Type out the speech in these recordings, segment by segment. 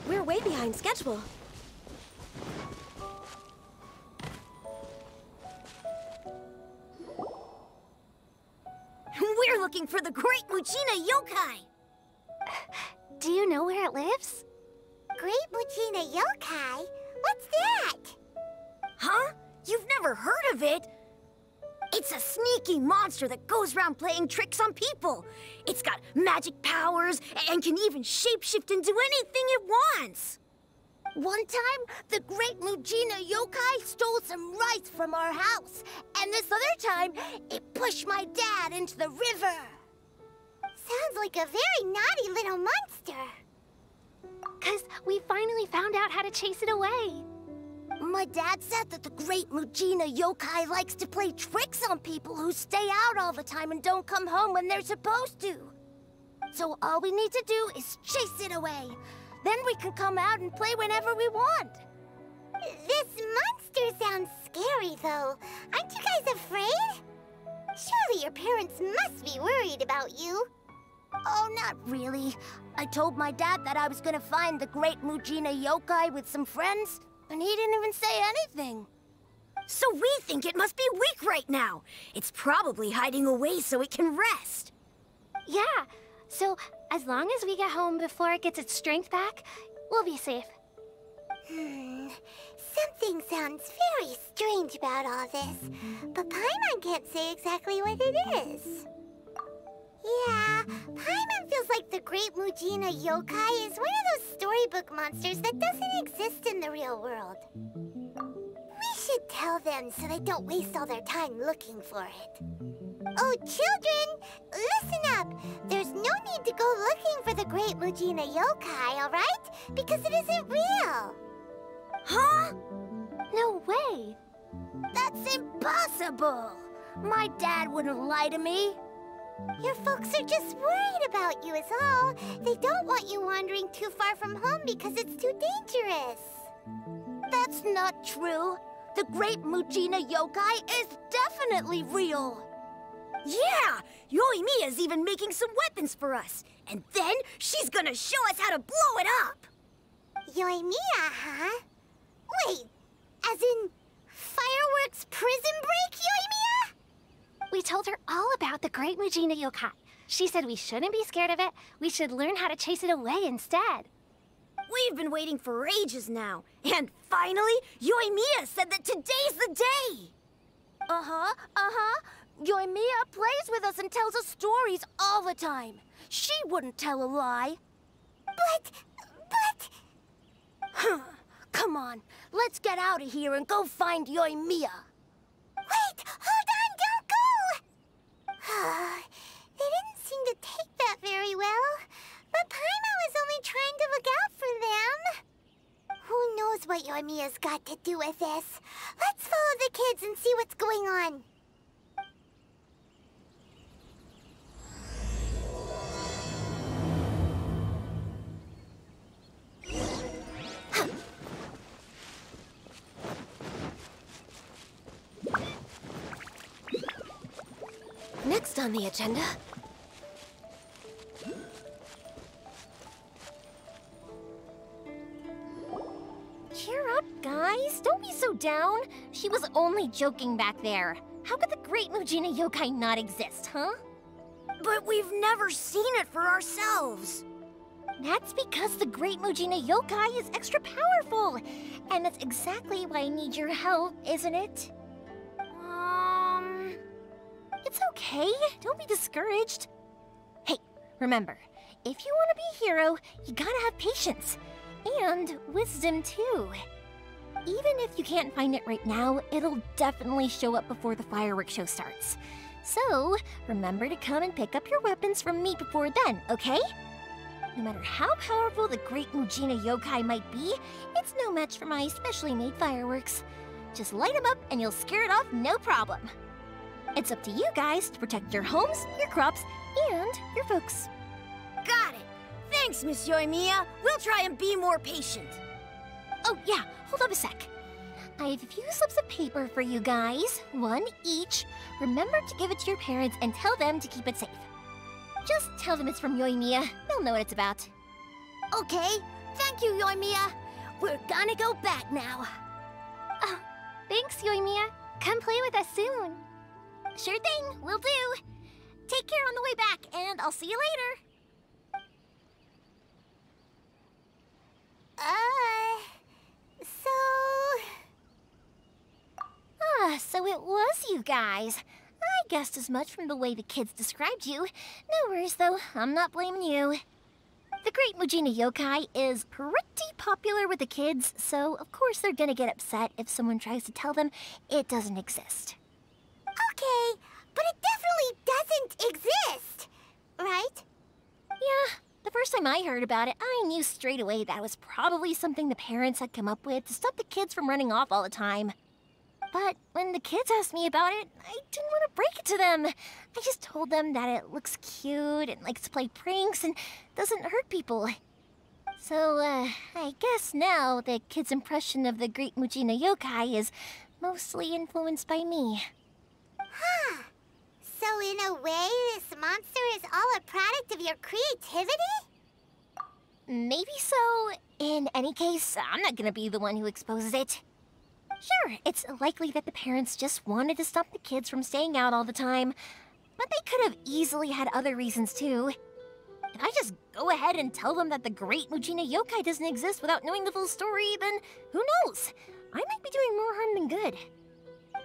We're way behind schedule. We're looking for the Great Mujina Yokai! Do you know where it lives? Great Mujina Yokai? What's that? Huh? You've never heard of it? It's a sneaky monster that goes around playing tricks on people. It's got magic powers and can even shapeshift into anything it wants. One time, the Great Mujina Yokai stole some rice from our house. And this other time, it pushed my dad into the river. Sounds like a very naughty little monster. 'Cause we finally found out how to chase it away. My dad said that the Great Mujina Yokai likes to play tricks on people who stay out all the time and don't come home when they're supposed to. So all we need to do is chase it away. Then we can come out and play whenever we want. This monster sounds scary, though. Aren't you guys afraid? Surely your parents must be worried about you. Oh, not really. I told my dad that I was gonna find the Great Mujina Yokai with some friends, and he didn't even say anything. So we think it must be weak right now. It's probably hiding away so it can rest. Yeah, so as long as we get home before it gets its strength back, we'll be safe. Something sounds very strange about all this, but Paimon can't say exactly what it is. Yeah, Paimon feels like the Great Mujina Yokai is one of those storybook monsters that doesn't exist in the real world. We should tell them so they don't waste all their time looking for it. Oh, children, listen up. There's no need to go looking for the Great Mujina Yokai, all right? Because it isn't real. Huh? No way. That's impossible. My dad wouldn't lie to me. Your folks are just worried about you is all. They don't want you wandering too far from home because it's too dangerous. That's not true. The Great Mujina Yokai is definitely real. Yeah! Yoimiya's even making some weapons for us. And then she's gonna show us how to blow it up! Yoimiya, huh? Wait, as in fireworks prison break, Yoimiya? We told her all about the Great Mujina Yokai. She said we shouldn't be scared of it. We should learn how to chase it away instead. We've been waiting for ages now. And finally, Yoimiya said that today's the day! Yoimiya plays with us and tells us stories all the time. She wouldn't tell a lie. But... Come on, let's get out of here and go find Yoimiya. Wait, hold on, don't go! They didn't seem to take that very well. But Paimon was only trying to look out for them. Who knows what Yoimiya's got to do with this? Let's follow the kids and see what's going on. Next on the agenda... Cheer up, guys. Don't be so down. She was only joking back there. How could the Great Mujina Yokai not exist, huh? But we've never seen it for ourselves. That's because the Great Mujina Yokai is extra powerful. And that's exactly why I need your help, isn't it? It's okay. Don't be discouraged. Hey, remember, if you want to be a hero, you gotta have patience. And wisdom, too. Even if you can't find it right now, it'll definitely show up before the fireworks show starts. So, remember to come and pick up your weapons from me before then, okay? No matter how powerful the Great Mujina Yokai might be, it's no match for my specially made fireworks. Just light them up and you'll scare it off no problem. It's up to you guys to protect your homes, your crops, and your folks. Got it! Thanks, Miss Yoimiya. We'll try and be more patient. Oh, yeah, hold up a sec. I have a few slips of paper for you guys, one each. Remember to give it to your parents and tell them to keep it safe. Just tell them it's from Yoimiya. They'll know what it's about. Okay, thank you, Yoimiya. We're gonna go back now. Oh, thanks, Yoimiya. Come play with us soon. Sure thing, will do. Take care on the way back, and I'll see you later. So it was you guys. I guessed as much from the way the kids described you. No worries, though. I'm not blaming you. The Great Mujina Yokai is pretty popular with the kids, so of course they're gonna get upset if someone tries to tell them it doesn't exist. Okay, but it definitely doesn't exist, right? Yeah, the first time I heard about it, I knew straight away that was probably something the parents had come up with to stop the kids from running off all the time. But when the kids asked me about it, I didn't want to break it to them. I just told them that it looks cute and likes to play pranks and doesn't hurt people. So, I guess now the kids' impression of the Great Mujina Yokai is mostly influenced by me. Huh. So in a way, this monster is all a product of your creativity? Maybe so. In any case, I'm not gonna be the one who exposes it. Sure, it's likely that the parents just wanted to stop the kids from staying out all the time, but they could have easily had other reasons too. If I just go ahead and tell them that the Great Mujina Yokai doesn't exist without knowing the full story, then who knows? I might be doing more harm than good.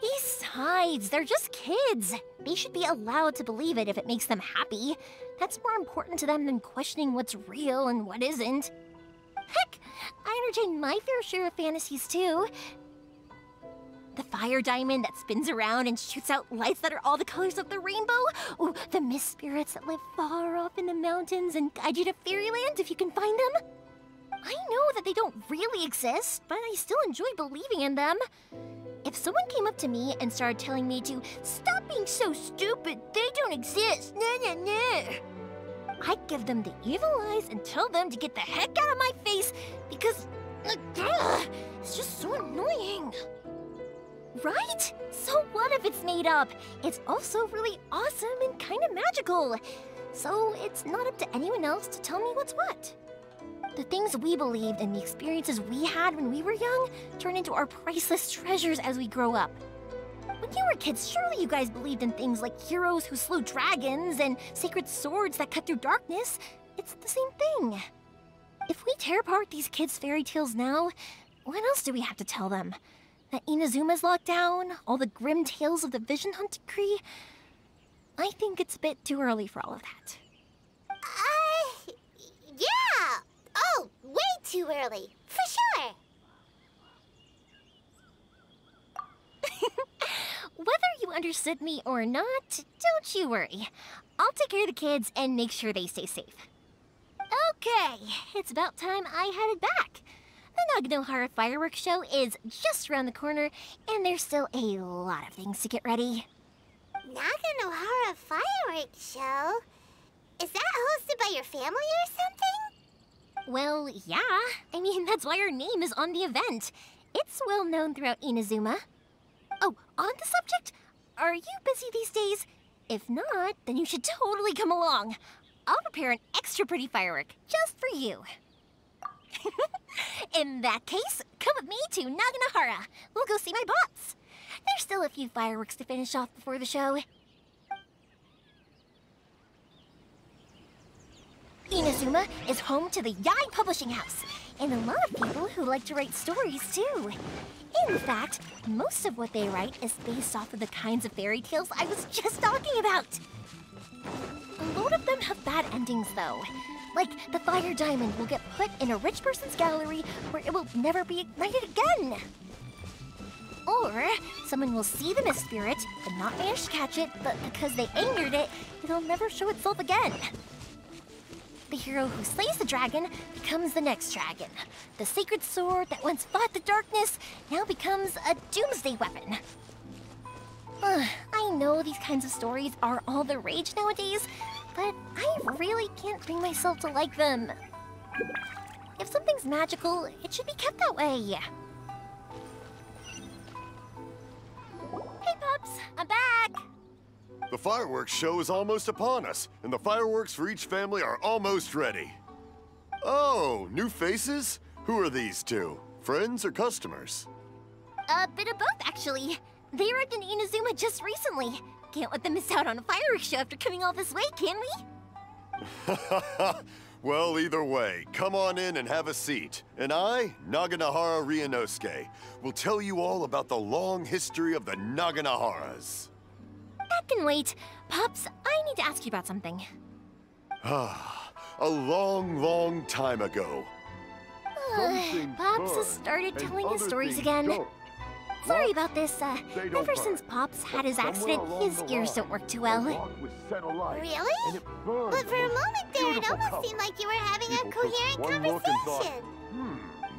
Besides, they're just kids. They should be allowed to believe it if it makes them happy. That's more important to them than questioning what's real and what isn't. Heck, I entertain my fair share of fantasies too. The fire diamond that spins around and shoots out lights that are all the colors of the rainbow. Ooh, the mist spirits that live far off in the mountains and guide you to fairyland if you can find them. I know that they don't really exist, but I still enjoy believing in them. If someone came up to me and started telling me to stop being so stupid, they don't exist, I'd give them the evil eyes and tell them to get the heck out of my face because, it's just so annoying. Right? So what if it's made up? It's also really awesome and kind of magical. So it's not up to anyone else to tell me what's what. The things we believed and the experiences we had when we were young turn into our priceless treasures as we grow up. When you were kids, surely you guys believed in things like heroes who slew dragons and sacred swords that cut through darkness. It's the same thing. If we tear apart these kids' fairy tales now, what else do we have to tell them? That Inazuma's locked down, all the grim tales of the Vision Hunt decree? I think it's a bit too early for all of that. Yeah! Oh, way too early, for sure! Whether you understood me or not, don't you worry. I'll take care of the kids and make sure they stay safe. Okay, it's about time I headed back. The Naganohara fireworks show is just around the corner, and there's still a lot of things to get ready. Naganohara fireworks show? Is that hosted by your family or something? Well, yeah. I mean, that's why our name is on the event. It's well known throughout Inazuma. Oh, on the subject, are you busy these days? If not, then you should totally come along. I'll prepare an extra pretty firework just for you. In that case, come with me to Naganohara. We'll go see my boss. There's still a few fireworks to finish off before the show. Inazuma is home to the Yai Publishing House, and a lot of people who like to write stories too. In fact, most of what they write is based off of the kinds of fairy tales I was just talking about. A lot of them have bad endings though. Like, the fire diamond will get put in a rich person's gallery where it will never be ignited again. Or, someone will see the mist spirit and not manage to catch it, but because they angered it, it'll never show itself again. The hero who slays the dragon becomes the next dragon. The sacred sword that once fought the darkness now becomes a doomsday weapon. I know these kinds of stories are all the rage nowadays, but I really can't bring myself to like them. If something's magical, it should be kept that way. Hey, Pops, I'm back! The fireworks show is almost upon us, and the fireworks for each family are almost ready. Oh, new faces? Who are these two? Friends or customers? A bit of both, actually. They arrived in Inazuma just recently. Can't let them miss out on a fireworks show after coming all this way, can we? Well, either way, come on in and have a seat. And I, Naganahara Ryunosuke, will tell you all about the long history of the Naganaharas. That can wait. Pops, I need to ask you about something. A long, long time ago. Pops has started telling his stories again. Sorry about this. Ever since Pops had his accident, his ears don't work too well. Really? But for a moment there, it almost seemed like you were having a coherent conversation.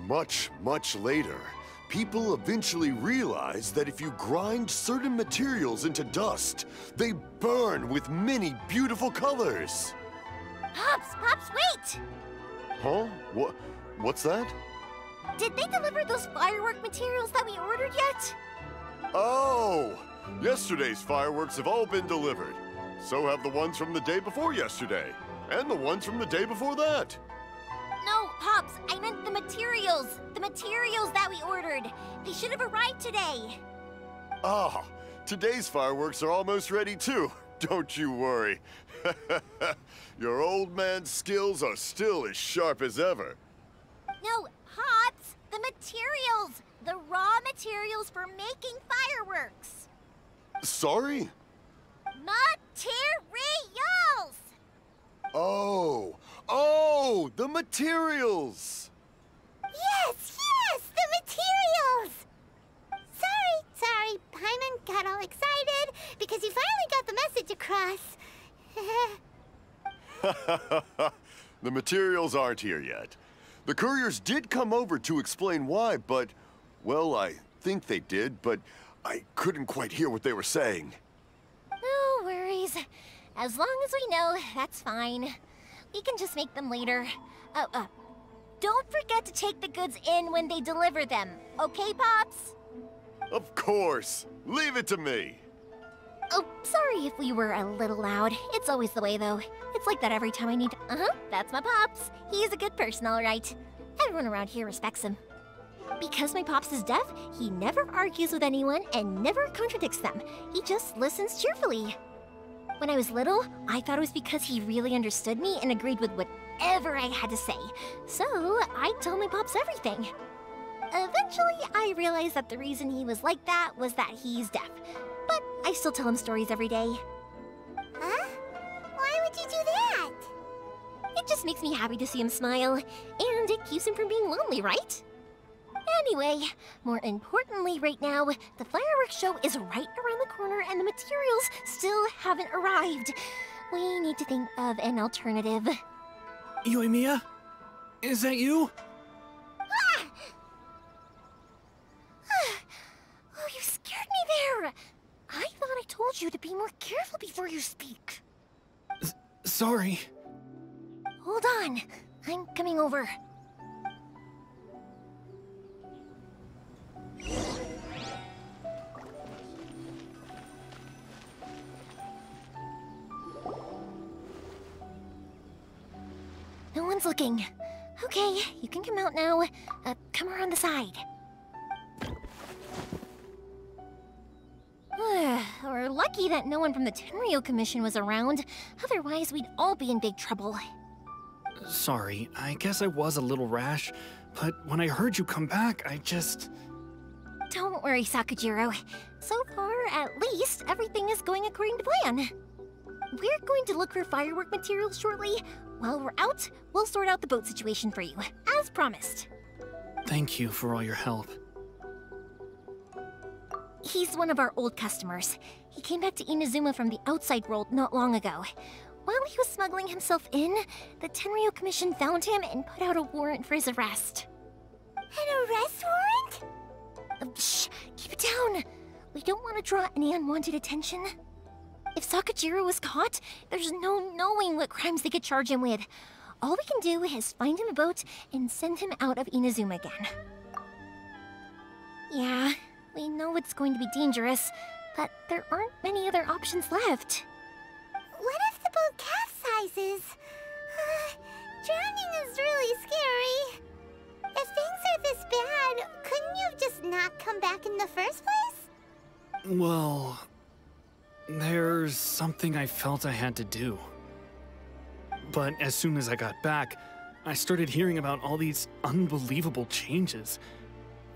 Much, much later, people eventually realized that if you grind certain materials into dust, they burn with many beautiful colors. Pops, wait! Huh? What's that? Did they deliver those firework materials that we ordered yet? Oh! Yesterday's fireworks have all been delivered. So have the ones from the day before yesterday. And the ones from the day before that. No, Pops, I meant the materials. The materials that we ordered. They should have arrived today. Ah, today's fireworks are almost ready too. Don't you worry. Your old man's skills are still as sharp as ever. No, Pops, the materials. The raw materials for making fireworks. Sorry? Materials! Oh, the materials! Yes, the materials! Sorry, Paimon got all excited because he finally got the message across. The materials aren't here yet. The couriers did come over to explain why, but, well, I think they did, but I couldn't quite hear what they were saying. No worries. As long as we know, that's fine. We can just make them later. Don't forget to take the goods in when they deliver them. Okay, Pops? Of course. Leave it to me. Oh, sorry if we were a little loud. It's always the way, though. It's like that every time I need... that's my Pops. He's a good person, all right. Everyone around here respects him. Because my Pops is deaf, he never argues with anyone and never contradicts them. He just listens cheerfully. When I was little, I thought it was because he really understood me and agreed with whatever I had to say. So, I told my Pops everything. Eventually, I realized that the reason he was like that was that he's deaf. But I still tell him stories every day. Huh? Why would you do that? It just makes me happy to see him smile, and it keeps him from being lonely, right? Anyway, more importantly right now, the fireworks show is right around the corner and the materials still haven't arrived. We need to think of an alternative. Yoimiya? Is that you? Oh, you scared me there! I thought I told you to be more careful before you speak. Sorry. Hold on, I'm coming over. No one's looking. Okay, you can come out now. Come around the side. We're lucky that no one from the Tenryo Commission was around. Otherwise, we'd all be in big trouble. Sorry, I guess I was a little rash, but when I heard you come back, I just... Don't worry, Sakujiro. So far, at least, everything is going according to plan. We're going to look for firework materials shortly. While we're out, we'll sort out the boat situation for you, as promised. Thank you for all your help. He's one of our old customers. He came back to Inazuma from the outside world not long ago. While he was smuggling himself in, the Tenryo Commission found him and put out a warrant for his arrest. An arrest warrant? Shh! Keep it down! We don't want to draw any unwanted attention. If Sakujiro was caught, there's no knowing what crimes they could charge him with. All we can do is find him a boat and send him out of Inazuma again. Yeah, we know it's going to be dangerous, but there aren't many other options left. What if the boat capsizes? Drowning is really scary. If things are this bad, couldn't you just not come back in the first place? Well, there's something I felt I had to do. But as soon as I got back, I started hearing about all these unbelievable changes.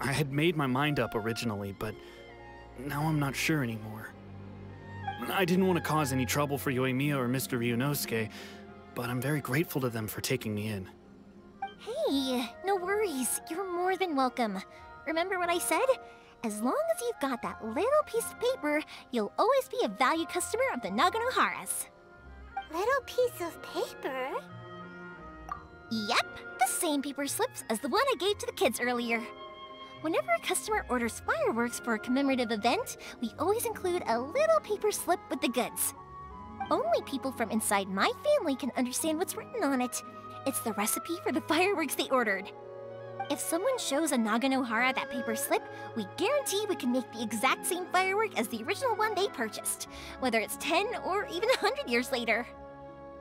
I had made my mind up originally, but now I'm not sure anymore. I didn't want to cause any trouble for Yoimiya or Mr. Ryunosuke, but I'm very grateful to them for taking me in. Hey, no worries. You're more than welcome. Remember what I said? As long as you've got that little piece of paper, you'll always be a valued customer of the Naganoharas. Little piece of paper? Yep, the same paper slips as the one I gave to the kids earlier. Whenever a customer orders fireworks for a commemorative event, we always include a little paper slip with the goods. Only people from inside my family can understand what's written on it. It's the recipe for the fireworks they ordered. If someone shows a Naganohara that paper slip, we guarantee we can make the exact same firework as the original one they purchased, whether it's 10 or even 100 years later.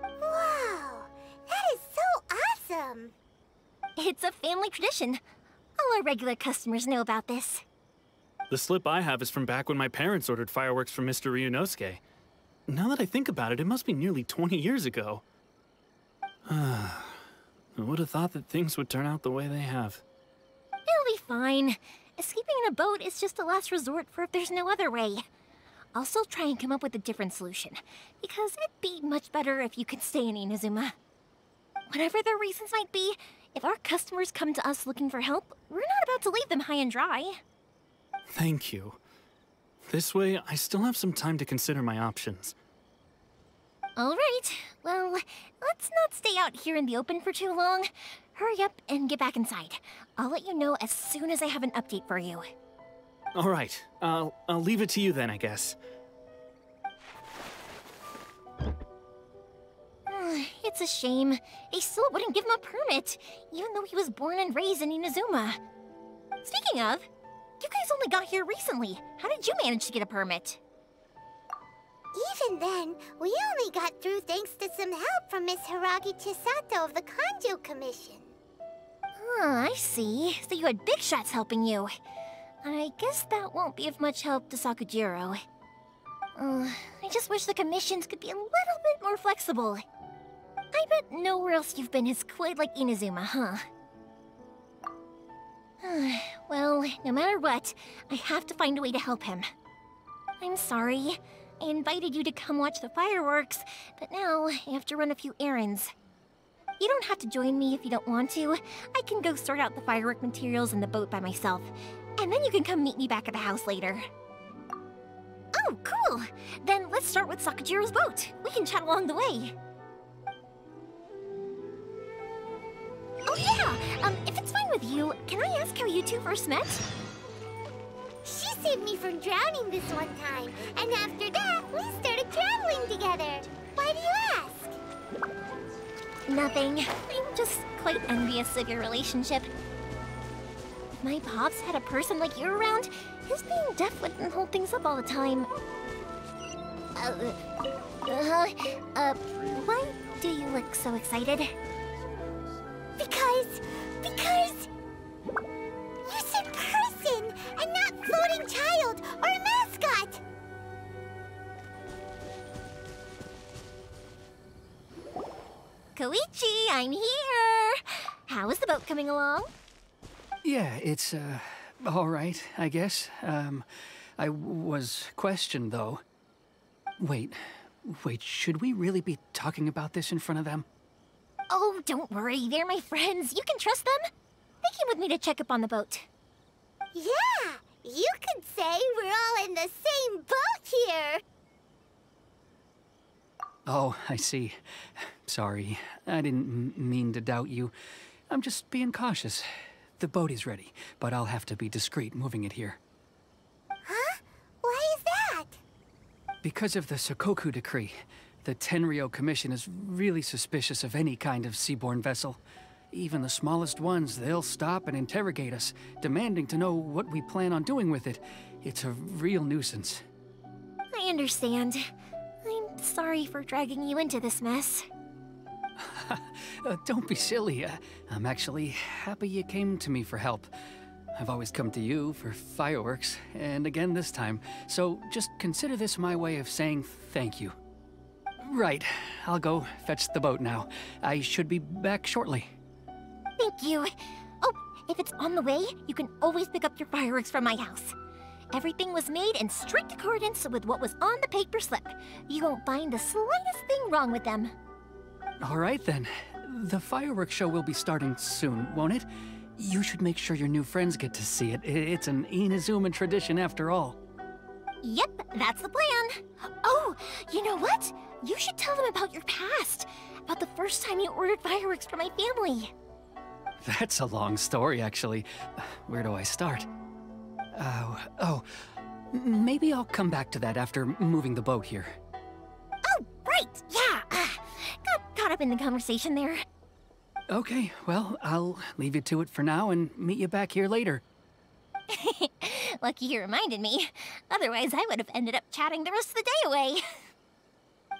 Wow, that is so awesome! It's a family tradition. All our regular customers know about this. The slip I have is from back when my parents ordered fireworks from Mr. Ryunosuke. Now that I think about it, it must be nearly 20 years ago. I would have thought that things would turn out the way they have. It'll be fine. Escaping in a boat is just a last resort for if there's no other way. I'll still try and come up with a different solution, because it'd be much better if you could stay in Inazuma. Whatever their reasons might be, if our customers come to us looking for help, we're not about to leave them high and dry. Thank you. This way, I still have some time to consider my options. All right, well, let's not stay out here in the open for too long. Hurry up and get back inside. I'll let you know as soon as I have an update for you. All right, I'll leave it to you then, I guess. It's a shame. They still wouldn't give him a permit, even though he was born and raised in Inazuma. Speaking of, you guys only got here recently. How did you manage to get a permit? Even then, we only got through thanks to some help from Miss Hiragi Chisato of the Kanjo Commission. I see. So you had big shots helping you. I guess that won't be of much help to Sakujiro. I just wish the commissions could be a little bit more flexible. I bet nowhere else you've been is quite like Inazuma, huh? Well, no matter what, I have to find a way to help him. I'm sorry. I invited you to come watch the fireworks, but now I have to run a few errands. You don't have to join me if you don't want to. I can go sort out the firework materials in the boat by myself, and then you can come meet me back at the house later. Oh, cool! Then let's start with Sakujiro's boat. We can chat along the way. Oh yeah! If it's fine with you, can I ask how you two first met? She saved me from drowning this one time, and after that, we started traveling together. Why do you ask? Nothing. I'm just quite envious of your relationship. If my pops had a person like you around, his being deaf wouldn't hold things up all the time. Why do you look so excited? Because... You said person, and not floating child or a mascot! Koichi, I'm here! How is the boat coming along? Yeah, it's, all right, I guess. I was questioned, though. Wait, should we really be talking about this in front of them? Oh, don't worry, they're my friends. You can trust them. They came with me to check up on the boat. Yeah, you could say we're all in the same boat here. Oh, I see. Sorry, I didn't mean to doubt you. I'm just being cautious. The boat is ready, but I'll have to be discreet moving it here. Huh? Why is that? Because of the Sokoku decree, The Tenryo Commission is really suspicious of any kind of seaborne vessel. Even the smallest ones, they'll stop and interrogate us, demanding to know what we plan on doing with it. It's a real nuisance. I understand. I'm sorry for dragging you into this mess. Don't be silly. I'm actually happy you came to me for help. I've always come to you for fireworks, and again this time. So just consider this my way of saying thank you. Right, I'll go fetch the boat now. I should be back shortly. Thank you. Oh, if it's on the way, you can always pick up your fireworks from my house. Everything was made in strict accordance with what was on the paper slip. You won't find the slightest thing wrong with them. All right then. The fireworks show will be starting soon, won't it? You should make sure your new friends get to see it. It's an Inazuma tradition after all. Yep, that's the plan. Oh, you know what? You should tell them about your past. About the first time you ordered fireworks for my family. That's a long story, actually. Where do I start? Maybe I'll come back to that after moving the boat here. Oh, right, yeah. Got caught up in the conversation there. Okay, well, I'll leave you to it for now and meet you back here later. Lucky you reminded me. Otherwise, I would have ended up chatting the rest of the day away.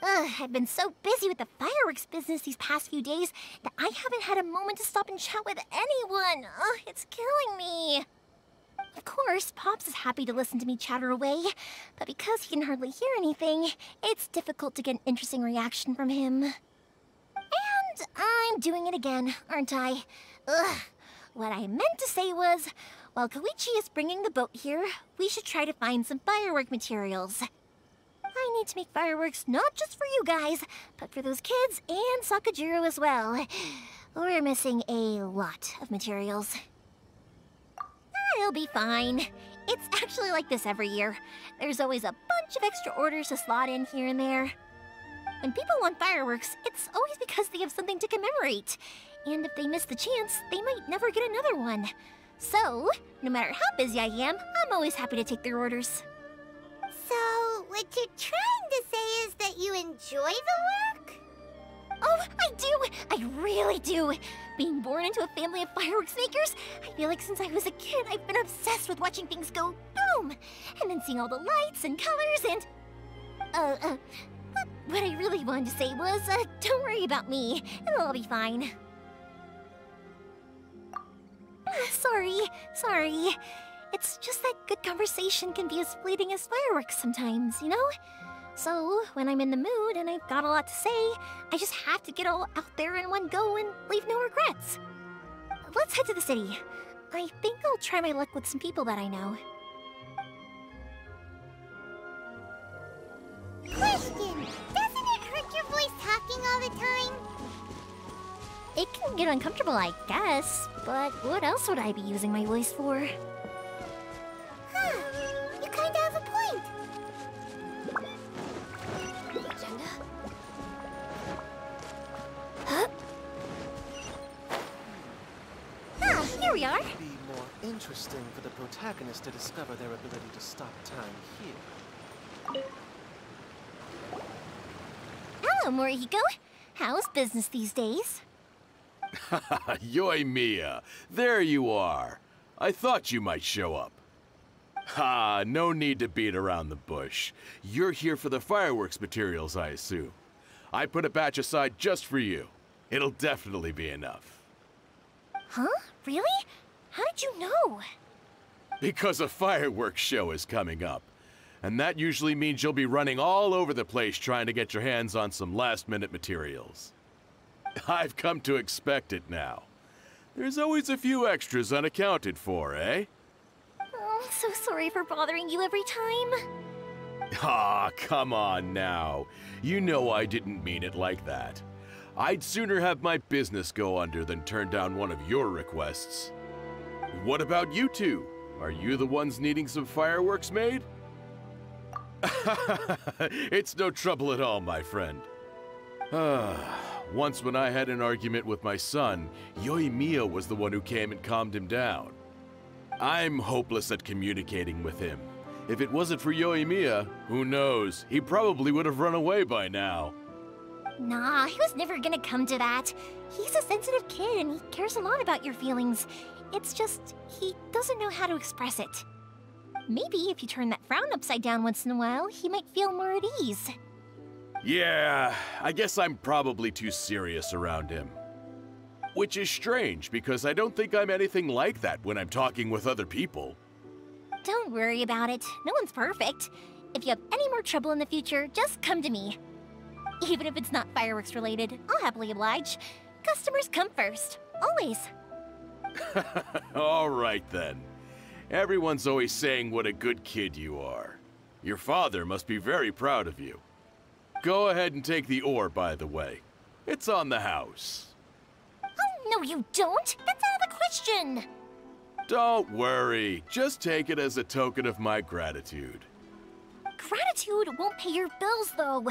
I've been so busy with the fireworks business these past few days that I haven't had a moment to stop and chat with anyone. It's killing me. Of course, Pops is happy to listen to me chatter away, but because he can hardly hear anything, it's difficult to get an interesting reaction from him. And I'm doing it again, aren't I? What I meant to say was, while Koichi is bringing the boat here, we should try to find some firework materials. I need to make fireworks not just for you guys, but for those kids and Sakajiro as well. We're missing a lot of materials. It'll be fine. It's actually like this every year. There's always a bunch of extra orders to slot in here and there. When people want fireworks, it's always because they have something to commemorate. And if they miss the chance, they might never get another one. So, no matter how busy I am, I'm always happy to take their orders. So, what you're trying to say is that you enjoy the work? Oh, I do! I really do! Being born into a family of fireworks makers, I feel like since I was a kid, I've been obsessed with watching things go boom! And then seeing all the lights and colors and... What I really wanted to say was, don't worry about me. It'll all be fine. Sorry. It's just that good conversation can be as fleeting as fireworks sometimes, you know? So, when I'm in the mood and I've got a lot to say, I just have to get all out there in one go and leave no regrets. Let's head to the city. I think I'll try my luck with some people that I know. Question! Doesn't it hurt your voice talking all the time? It can get uncomfortable, I guess, but what else would I be using my voice for? Huh, you kinda have a point. Agenda? Huh? Ah, here we are. It would be more interesting for the protagonist to discover their ability to stop time here. Hello, Morihiko. How's business these days? Yoimiya, there you are. I thought you might show up. Ha, no need to beat around the bush. You're here for the fireworks materials, I assume. I put a batch aside just for you. It'll definitely be enough. Huh? Really? How did you know? Because a fireworks show is coming up. And that usually means you'll be running all over the place trying to get your hands on some last-minute materials. I've come to expect it now. There's always a few extras unaccounted for, eh? Oh, I'm so sorry for bothering you every time. Ah, come on now. You know I didn't mean it like that. I'd sooner have my business go under than turn down one of your requests. What about you two? Are you the ones needing some fireworks made? It's no trouble at all, my friend. Once when I had an argument with my son, Yoimiya was the one who came and calmed him down. I'm hopeless at communicating with him. If it wasn't for Yoimiya, who knows, he probably would have run away by now. Nah, he was never gonna come to that. He's a sensitive kid and he cares a lot about your feelings. It's just, he doesn't know how to express it. Maybe if you turn that frown upside down once in a while, he might feel more at ease. Yeah, I guess I'm probably too serious around him. Which is strange, because I don't think I'm anything like that when I'm talking with other people. Don't worry about it. No one's perfect. If you have any more trouble in the future, just come to me. Even if it's not fireworks related, I'll happily oblige. Customers come first. Always. All right then. Everyone's always saying what a good kid you are. Your father must be very proud of you. Go ahead and take the ore, by the way. It's on the house. Oh, no you don't! That's out of the question! Don't worry. Just take it as a token of my gratitude. Gratitude won't pay your bills, though.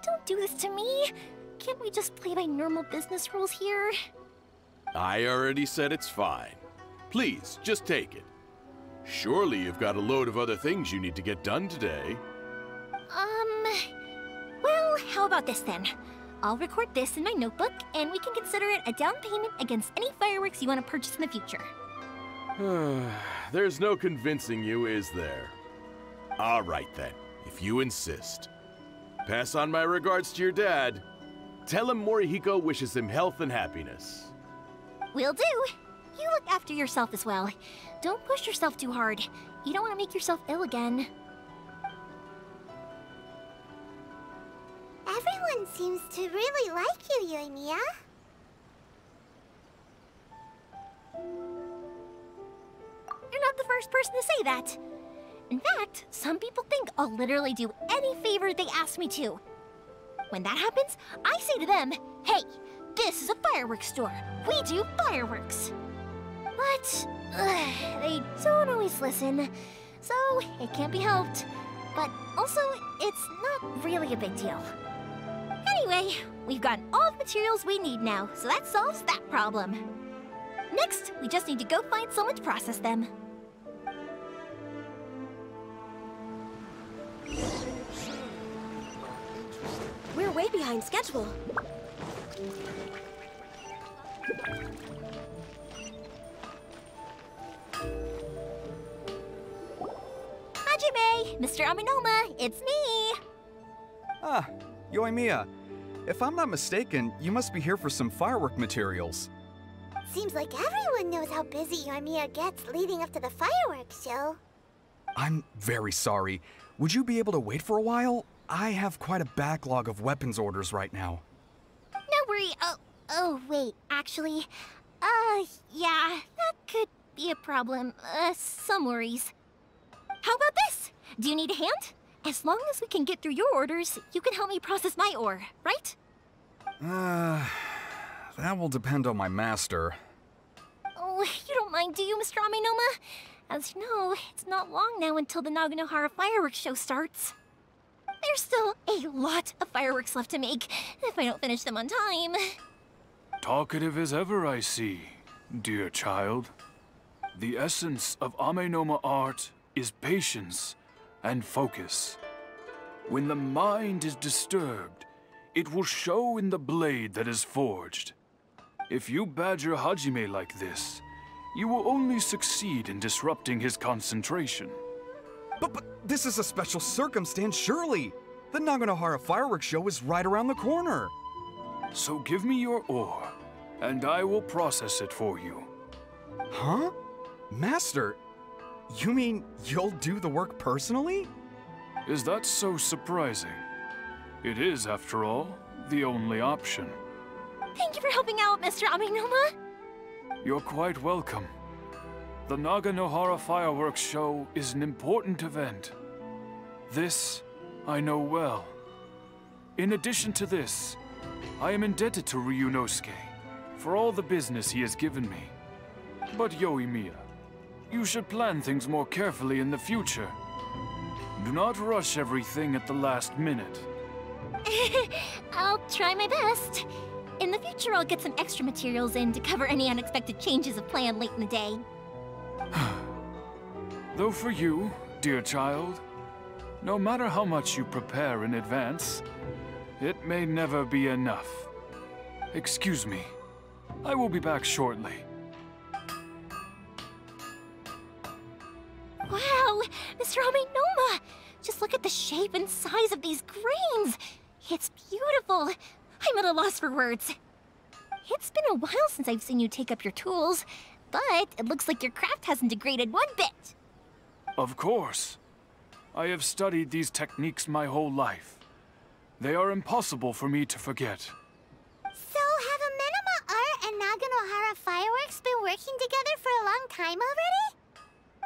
Don't do this to me. Can't we just play by normal business rules here? I already said it's fine. Please, just take it. Surely you've got a load of other things you need to get done today. Well, how about this then? I'll record this in my notebook, and we can consider it a down payment against any fireworks you want to purchase in the future. There's no convincing you, is there? All right then, if you insist. Pass on my regards to your dad. Tell him Morihiko wishes him health and happiness. Will do. You look after yourself as well. Don't push yourself too hard. You don't want to make yourself ill again. Everyone seems to really like you, Yoimiya. You're not the first person to say that. In fact, some people think I'll literally do any favor they ask me to. When that happens, I say to them, hey, this is a fireworks store. We do fireworks. But they don't always listen, so it can't be helped. But also, it's not really a big deal. Anyway, we've gotten all the materials we need now, so that solves that problem. Next, we just need to go find someone to process them. We're way behind schedule. Hajime! Mr. Aminoma, it's me! Ah, Yoimiya. If I'm not mistaken, you must be here for some firework materials. Seems like everyone knows how busy Yoimiya gets leading up to the fireworks show. I'm very sorry. Would you be able to wait for a while? I have quite a backlog of weapons orders right now. No worry. Oh, wait, actually. Yeah, that could be a problem. Some worries. How about this? Do you need a hand? As long as we can get through your orders, you can help me process my ore, right? That will depend on my master. Oh, you don't mind, do you, Mr. Aminoma? As you know, it's not long now until the Naganohara fireworks show starts. There's still a lot of fireworks left to make, if I don't finish them on time. Talkative as ever, I see, dear child. The essence of Amenoma art is patience and focus. When the mind is disturbed, it will show in the blade that is forged. If you badger Hajime like this, you will only succeed in disrupting his concentration. But this is a special circumstance, surely! The Naganohara fireworks show is right around the corner! So give me your ore, and I will process it for you. Huh? Master, you mean you'll do the work personally? Is that so surprising? It is, after all, the only option. Thank you for helping out, Mr. Aminoma. You're quite welcome. The Naganohara fireworks show is an important event. This I know well. In addition to this, I am indebted to Ryunosuke for all the business he has given me. But Yoimiya, you should plan things more carefully in the future. Do not rush everything at the last minute. I'll try my best. In the future, I'll get some extra materials in to cover any unexpected changes of plan late in the day. Though for you, dear child, no matter how much you prepare in advance, It may never be enough. Excuse me. I will be back shortly. Wow, Mr. Amenoma! Just look at the shape and size of these grains! It's beautiful! I'm at a loss for words. It's been a while since I've seen you take up your tools, but it looks like your craft hasn't degraded one bit. Of course. I have studied these techniques my whole life. They are impossible for me to forget. So, have Amenoma Art and Naganohara Fireworks been working together for a long time already?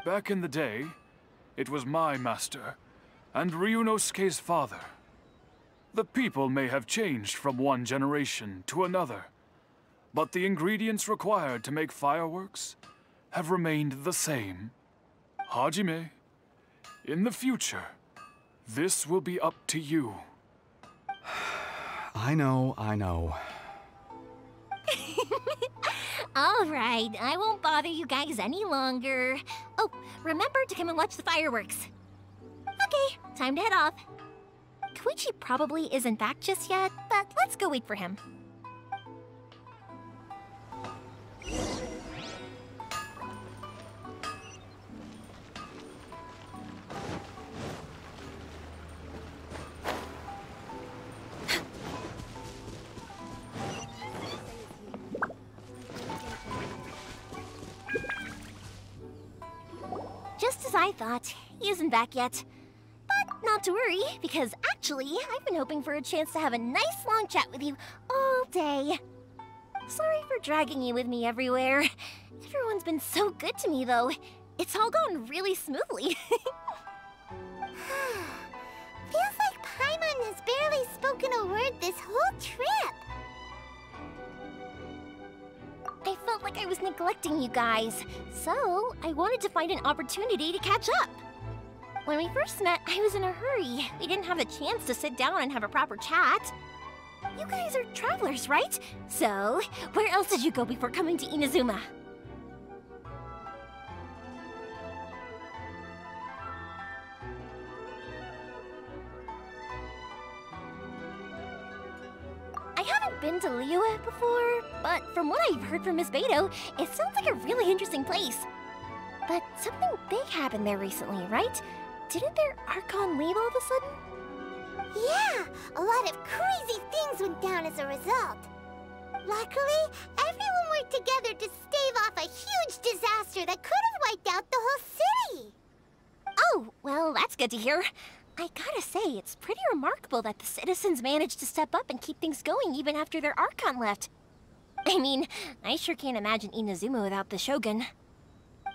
Back in the day, it was my master, and Ryunosuke's father. The people may have changed from one generation to another, but the ingredients required to make fireworks have remained the same. Hajime, in the future, this will be up to you. I know. All right, I won't bother you guys any longer. Oh, remember to come and watch the fireworks. Okay, time to head off. Koichi probably isn't back just yet, but let's go wait for him. Just as I thought, he isn't back yet. But not to worry, because actually, I've been hoping for a chance to have a nice long chat with you all day. Sorry for dragging you with me everywhere. Everyone's been so good to me, though. It's all gone really smoothly. Feels like Paimon has barely spoken a word this whole trip. I felt like I was neglecting you guys, so I wanted to find an opportunity to catch up. When we first met, I was in a hurry. We didn't have the chance to sit down and have a proper chat. You guys are travelers, right? So, where else did you go before coming to Inazuma? I haven't been to Liyue before, but from what I've heard from Miss Beto, it sounds like a really interesting place. But something big happened there recently, right? Didn't their Archon leave all of a sudden? Yeah, a lot of crazy things went down as a result. Luckily, everyone worked together to stave off a huge disaster that could have wiped out the whole city. Oh, well, that's good to hear. I gotta say, it's pretty remarkable that the citizens managed to step up and keep things going even after their Archon left. I mean, I sure can't imagine Inazuma without the Shogun.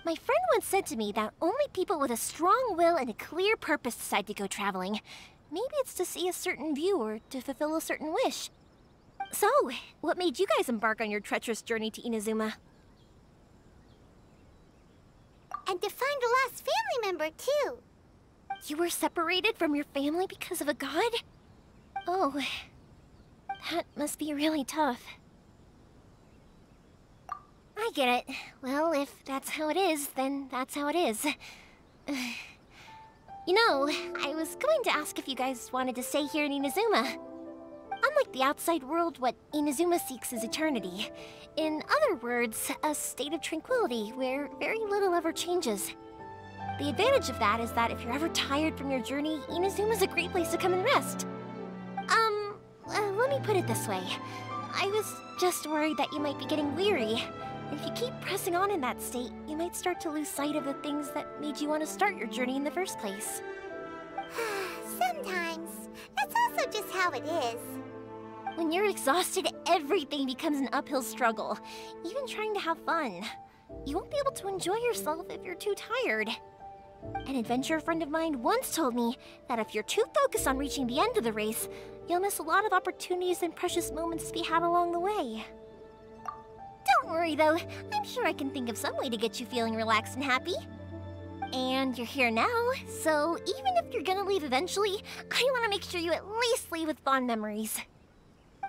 My friend once said to me that only people with a strong will and a clear purpose decide to go traveling. Maybe it's to see a certain view or to fulfill a certain wish. So, what made you guys embark on your treacherous journey to Inazuma? And to find a lost family member, too. You were separated from your family because of a god? Oh, that must be really tough. I get it. Well, if that's how it is, then that's how it is. You know, I was going to ask if you guys wanted to stay here in Inazuma. Unlike the outside world, what Inazuma seeks is eternity. In other words, a state of tranquility where very little ever changes. The advantage of that is that if you're ever tired from your journey, Inazuma's a great place to come and rest. Let me put it this way. I was just worried that you might be getting weary. If you keep pressing on in that state, you might start to lose sight of the things that made you want to start your journey in the first place. Sometimes. That's also just how it is. When you're exhausted, everything becomes an uphill struggle. Even trying to have fun. You won't be able to enjoy yourself if you're too tired. An adventurer friend of mine once told me that if you're too focused on reaching the end of the race, you'll miss a lot of opportunities and precious moments to be had along the way. Don't worry though, I'm sure I can think of some way to get you feeling relaxed and happy. And you're here now, so even if you're gonna leave eventually, I want to make sure you at least leave with fond memories.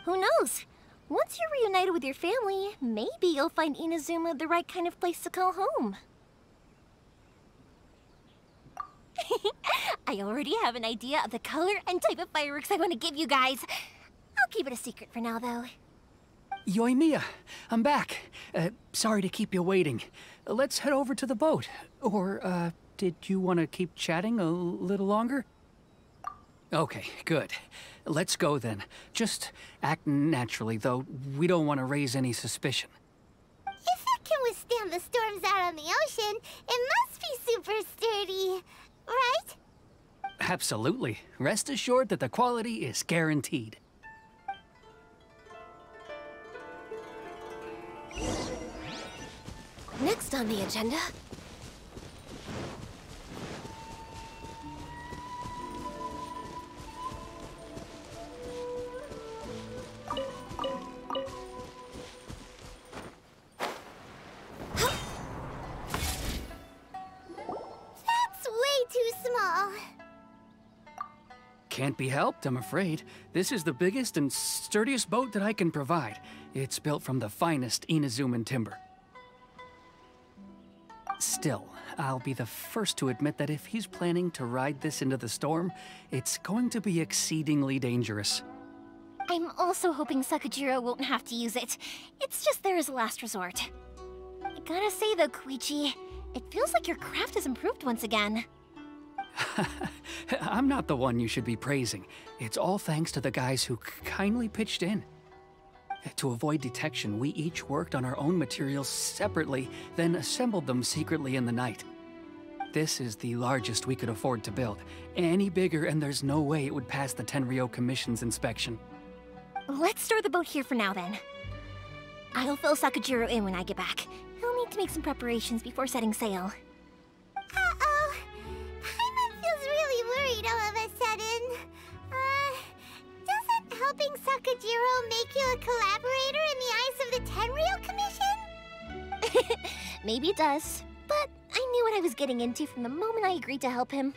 Who knows? Once you're reunited with your family, maybe you'll find Inazuma the right kind of place to call home. I already have an idea of the color and type of fireworks I want to give you guys. I'll keep it a secret for now, though. Yoimiya, I'm back. Sorry to keep you waiting. Let's head over to the boat. Or, did you want to keep chatting a little longer? Okay, good. Let's go then. Just act naturally, though. We don't want to raise any suspicion. If it can withstand the storms out on the ocean, it must be super sturdy, right? Absolutely. Rest assured that the quality is guaranteed. Next on the agenda... That's way too small. Can't be helped, I'm afraid. This is the biggest and sturdiest boat that I can provide. It's built from the finest Inazuman timber. Still, I'll be the first to admit that if he's planning to ride this into the storm, it's going to be exceedingly dangerous. I'm also hoping Sakajiro won't have to use it. It's just there as a last resort. I gotta say though, Koichi, it feels like your craft has improved once again. I'm not the one you should be praising. It's all thanks to the guys who kindly pitched in. To avoid detection, we each worked on our own materials separately, then assembled them secretly in the night. This is the largest we could afford to build. Any bigger and there's no way it would pass the Tenryou Commission's inspection. Let's store the boat here for now then. I'll fill Sakajiro in when I get back. He'll need to make some preparations before setting sail. Uh-oh. Paimon feels really worried all of a sudden. Doesn't helping Sakajiro make you a collaborator in the eyes of the Tenryou Commission? Maybe it does, but I knew what I was getting into from the moment I agreed to help him.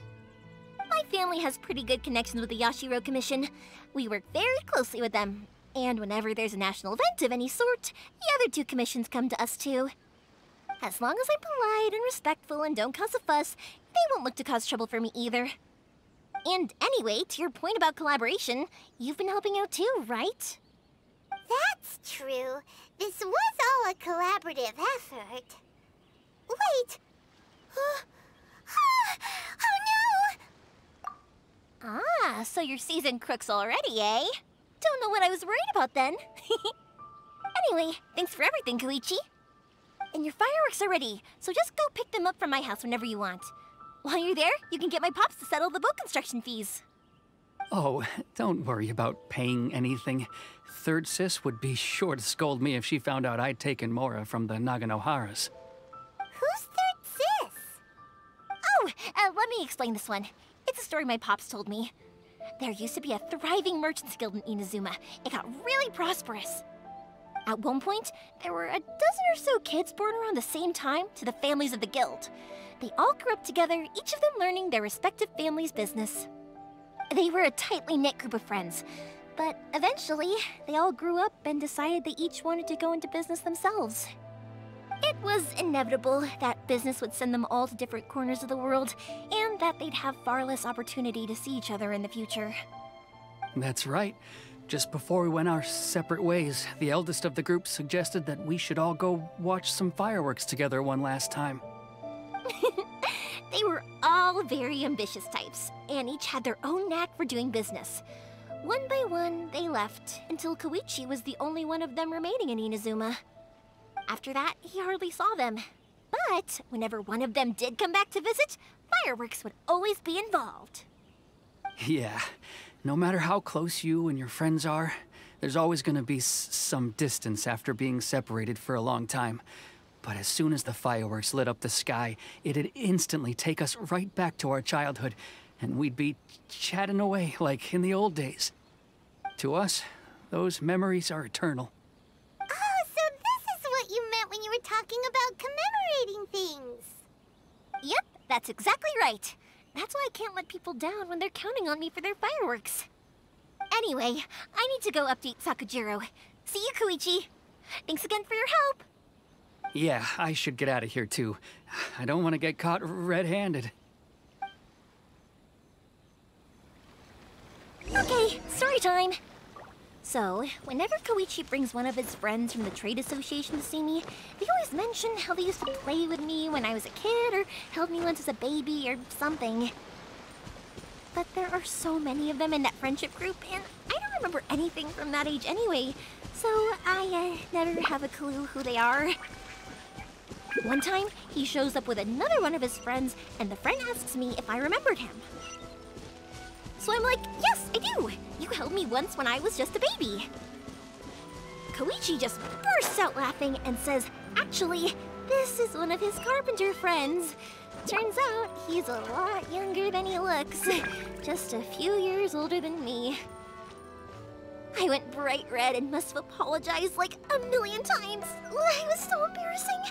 My family has pretty good connections with the Yashiro Commission. We work very closely with them, and whenever there's a national event of any sort, the other two commissions come to us too. As long as I'm polite and respectful and don't cause a fuss, they won't look to cause trouble for me either. And anyway, to your point about collaboration, you've been helping out too, right? That's true. This was all a collaborative effort. Wait! Oh no! Ah, so you're seasoned crooks already, eh? Don't know what I was worried about then. Anyway, thanks for everything, Koichi. And your fireworks are ready, so just go pick them up from my house whenever you want. While you're there, you can get my pops to settle the boat construction fees. Oh, don't worry about paying anything. Third Sis would be sure to scold me if she found out I'd taken Mora from the Naganoharas. Who's Third Sis? Oh, let me explain this one. It's a story my pops told me. There used to be a thriving merchants guild in Inazuma. It got really prosperous. At one point, there were a dozen or so kids born around the same time to the families of the guild. They all grew up together, each of them learning their respective family's business. They were a tightly knit group of friends, but eventually, they all grew up and decided they each wanted to go into business themselves. It was inevitable that business would send them all to different corners of the world, and that they'd have far less opportunity to see each other in the future. That's right. Just before we went our separate ways, the eldest of the group suggested that we should all go watch some fireworks together one last time. They were all very ambitious types, and each had their own knack for doing business. One by one, they left, until Koichi was the only one of them remaining in Inazuma. After that, he hardly saw them. But whenever one of them did come back to visit, fireworks would always be involved. Yeah, no matter how close you and your friends are, there's always gonna be some distance after being separated for a long time. But as soon as the fireworks lit up the sky, it'd instantly take us right back to our childhood, and we'd be chatting away like in the old days. To us, those memories are eternal. Oh, so this is what you meant when you were talking about commemorating things. Yep, that's exactly right. That's why I can't let people down when they're counting on me for their fireworks. Anyway, I need to go update Sakajiro. See you, Koichi. Thanks again for your help. Yeah, I should get out of here too. I don't want to get caught red-handed. Okay, story time. So, whenever Koichi brings one of his friends from the trade association to see me, they always mention how they used to play with me when I was a kid or held me once as a baby or something. But there are so many of them in that friendship group, and I don't remember anything from that age anyway, so I never have a clue who they are. One time, he shows up with another one of his friends, and the friend asks me if I remembered him. So I'm like, yes, I do! You held me once when I was just a baby. Koichi just bursts out laughing and says, actually, this is one of his carpenter friends. Turns out, he's a lot younger than he looks. Just a few years older than me. I went bright red and must have apologized like a million times. It was so embarrassing.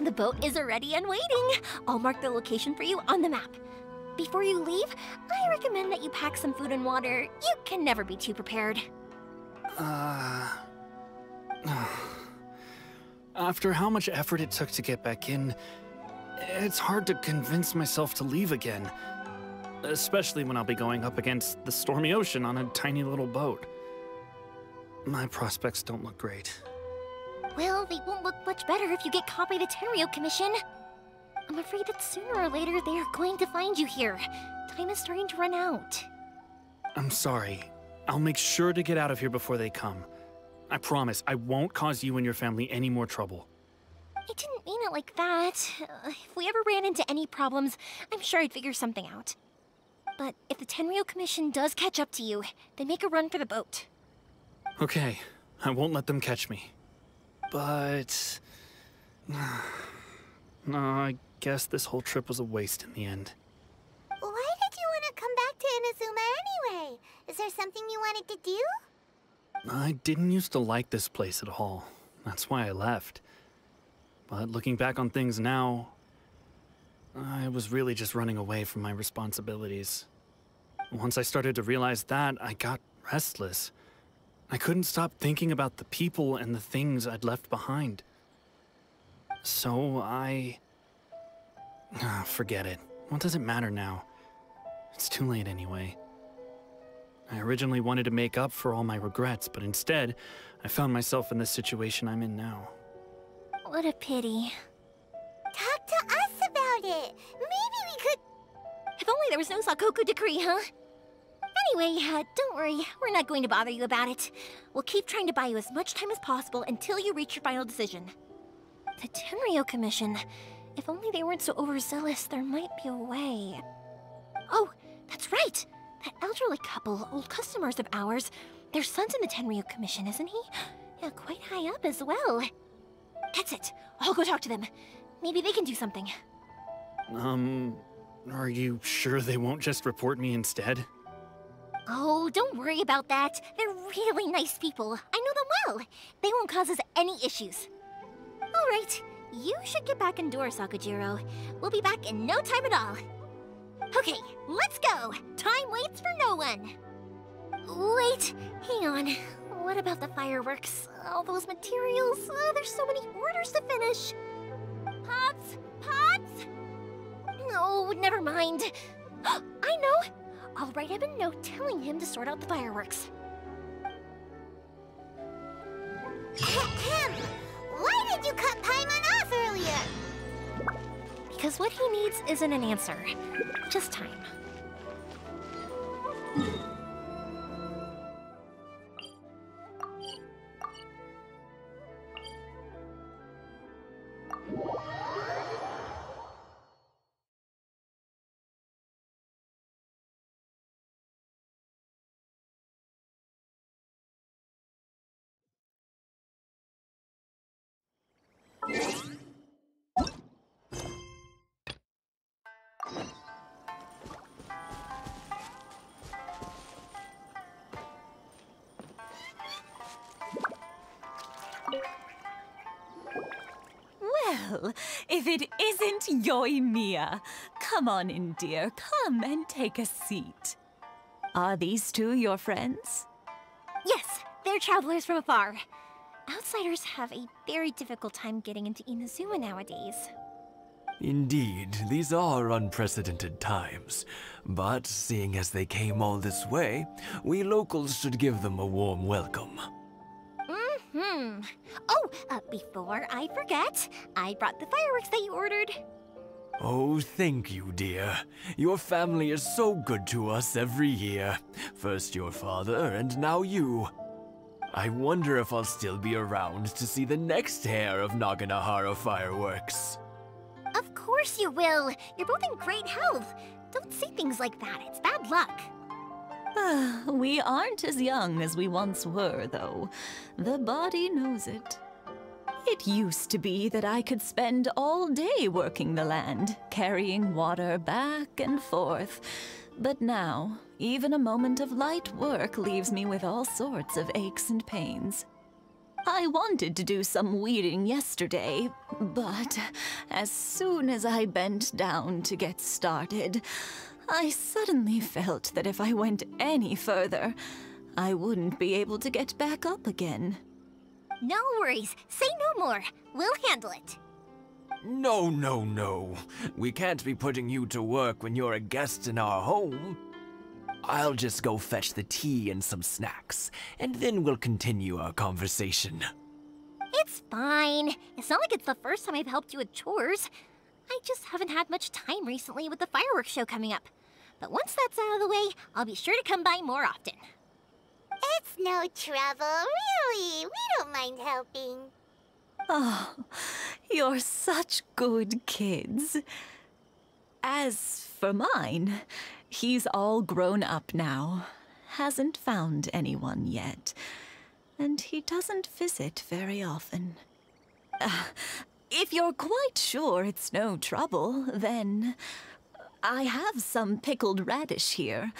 The boat is ready and waiting. I'll mark the location for you on the map. Before you leave, I recommend that you pack some food and water. You can never be too prepared. After how much effort it took to get back in, it's hard to convince myself to leave again. Especially when I'll be going up against the stormy ocean on a tiny little boat. My prospects don't look great. Well, they won't look much better if you get caught by the Tenryo Commission. I'm afraid that sooner or later they are going to find you here. Time is starting to run out. I'm sorry. I'll make sure to get out of here before they come. I promise I won't cause you and your family any more trouble. I didn't mean it like that. If we ever ran into any problems, I'm sure I'd figure something out. But if the Tenryo Commission does catch up to you, then make a run for the boat. Okay, I won't let them catch me. But... no, I guess this whole trip was a waste in the end. Why did you want to come back to Inazuma anyway? Is there something you wanted to do? I didn't used to like this place at all. That's why I left. But looking back on things now, I was really just running away from my responsibilities. Once I started to realize that, I got restless. I couldn't stop thinking about the people and the things I'd left behind. So forget it. What does it matter now? It's too late anyway. I originally wanted to make up for all my regrets, but instead, I found myself in the situation I'm in now. What a pity. Talk to us about it. Maybe we could... If only there was no Sakoku decree, huh? Anyway, don't worry. We're not going to bother you about it. We'll keep trying to buy you as much time as possible until you reach your final decision. The Tenryo Commission. If only they weren't so overzealous, there might be a way. Oh, that's right! That elderly couple, old customers of ours, their son's in the Tenryo Commission, isn't he? Yeah, quite high up as well. That's it. I'll go talk to them. Maybe they can do something. Are you sure they won't just report me instead? Oh, don't worry about that. They're really nice people. I know them well. They won't cause us any issues. All right, you should get back indoors, Sakujiro. We'll be back in no time at all. Okay, let's go. Time waits for no one. Wait, hang on. What about the fireworks? All those materials? Oh, there's so many orders to finish. Pots? Pots? No, never mind. I know. I'll write him a note telling him to sort out the fireworks. Why did you cut Paimon off earlier? Because what he needs isn't an answer, just time. Well, if it isn't Yoimiya. Come on in, dear. Come and take a seat. Are these two your friends? Yes, they're travelers from afar. Outsiders have a very difficult time getting into Inazuma nowadays. Indeed, these are unprecedented times. But seeing as they came all this way, we locals should give them a warm welcome. Oh, before I forget, I brought the fireworks that you ordered. Oh, thank you, dear. Your family is so good to us every year. First your father, and now you. I wonder if I'll still be around to see the next heir of Naganohara fireworks. Of course you will. You're both in great health. Don't say things like that. It's bad luck. We aren't as young as we once were, though. The body knows it. It used to be that I could spend all day working the land, carrying water back and forth. But now, even a moment of light work leaves me with all sorts of aches and pains. I wanted to do some weeding yesterday, but as soon as I bent down to get started, I suddenly felt that if I went any further, I wouldn't be able to get back up again. No worries. Say no more. We'll handle it. No, no, no. We can't be putting you to work when you're a guest in our home. I'll just go fetch the tea and some snacks, and then we'll continue our conversation. It's fine. It's not like it's the first time I've helped you with chores. I just haven't had much time recently with the fireworks show coming up. But once that's out of the way, I'll be sure to come by more often. It's no trouble, really. We don't mind helping. Oh, you're such good kids. As for mine, he's all grown up now. Hasn't found anyone yet. And he doesn't visit very often. If you're quite sure it's no trouble, then I have some pickled radish here.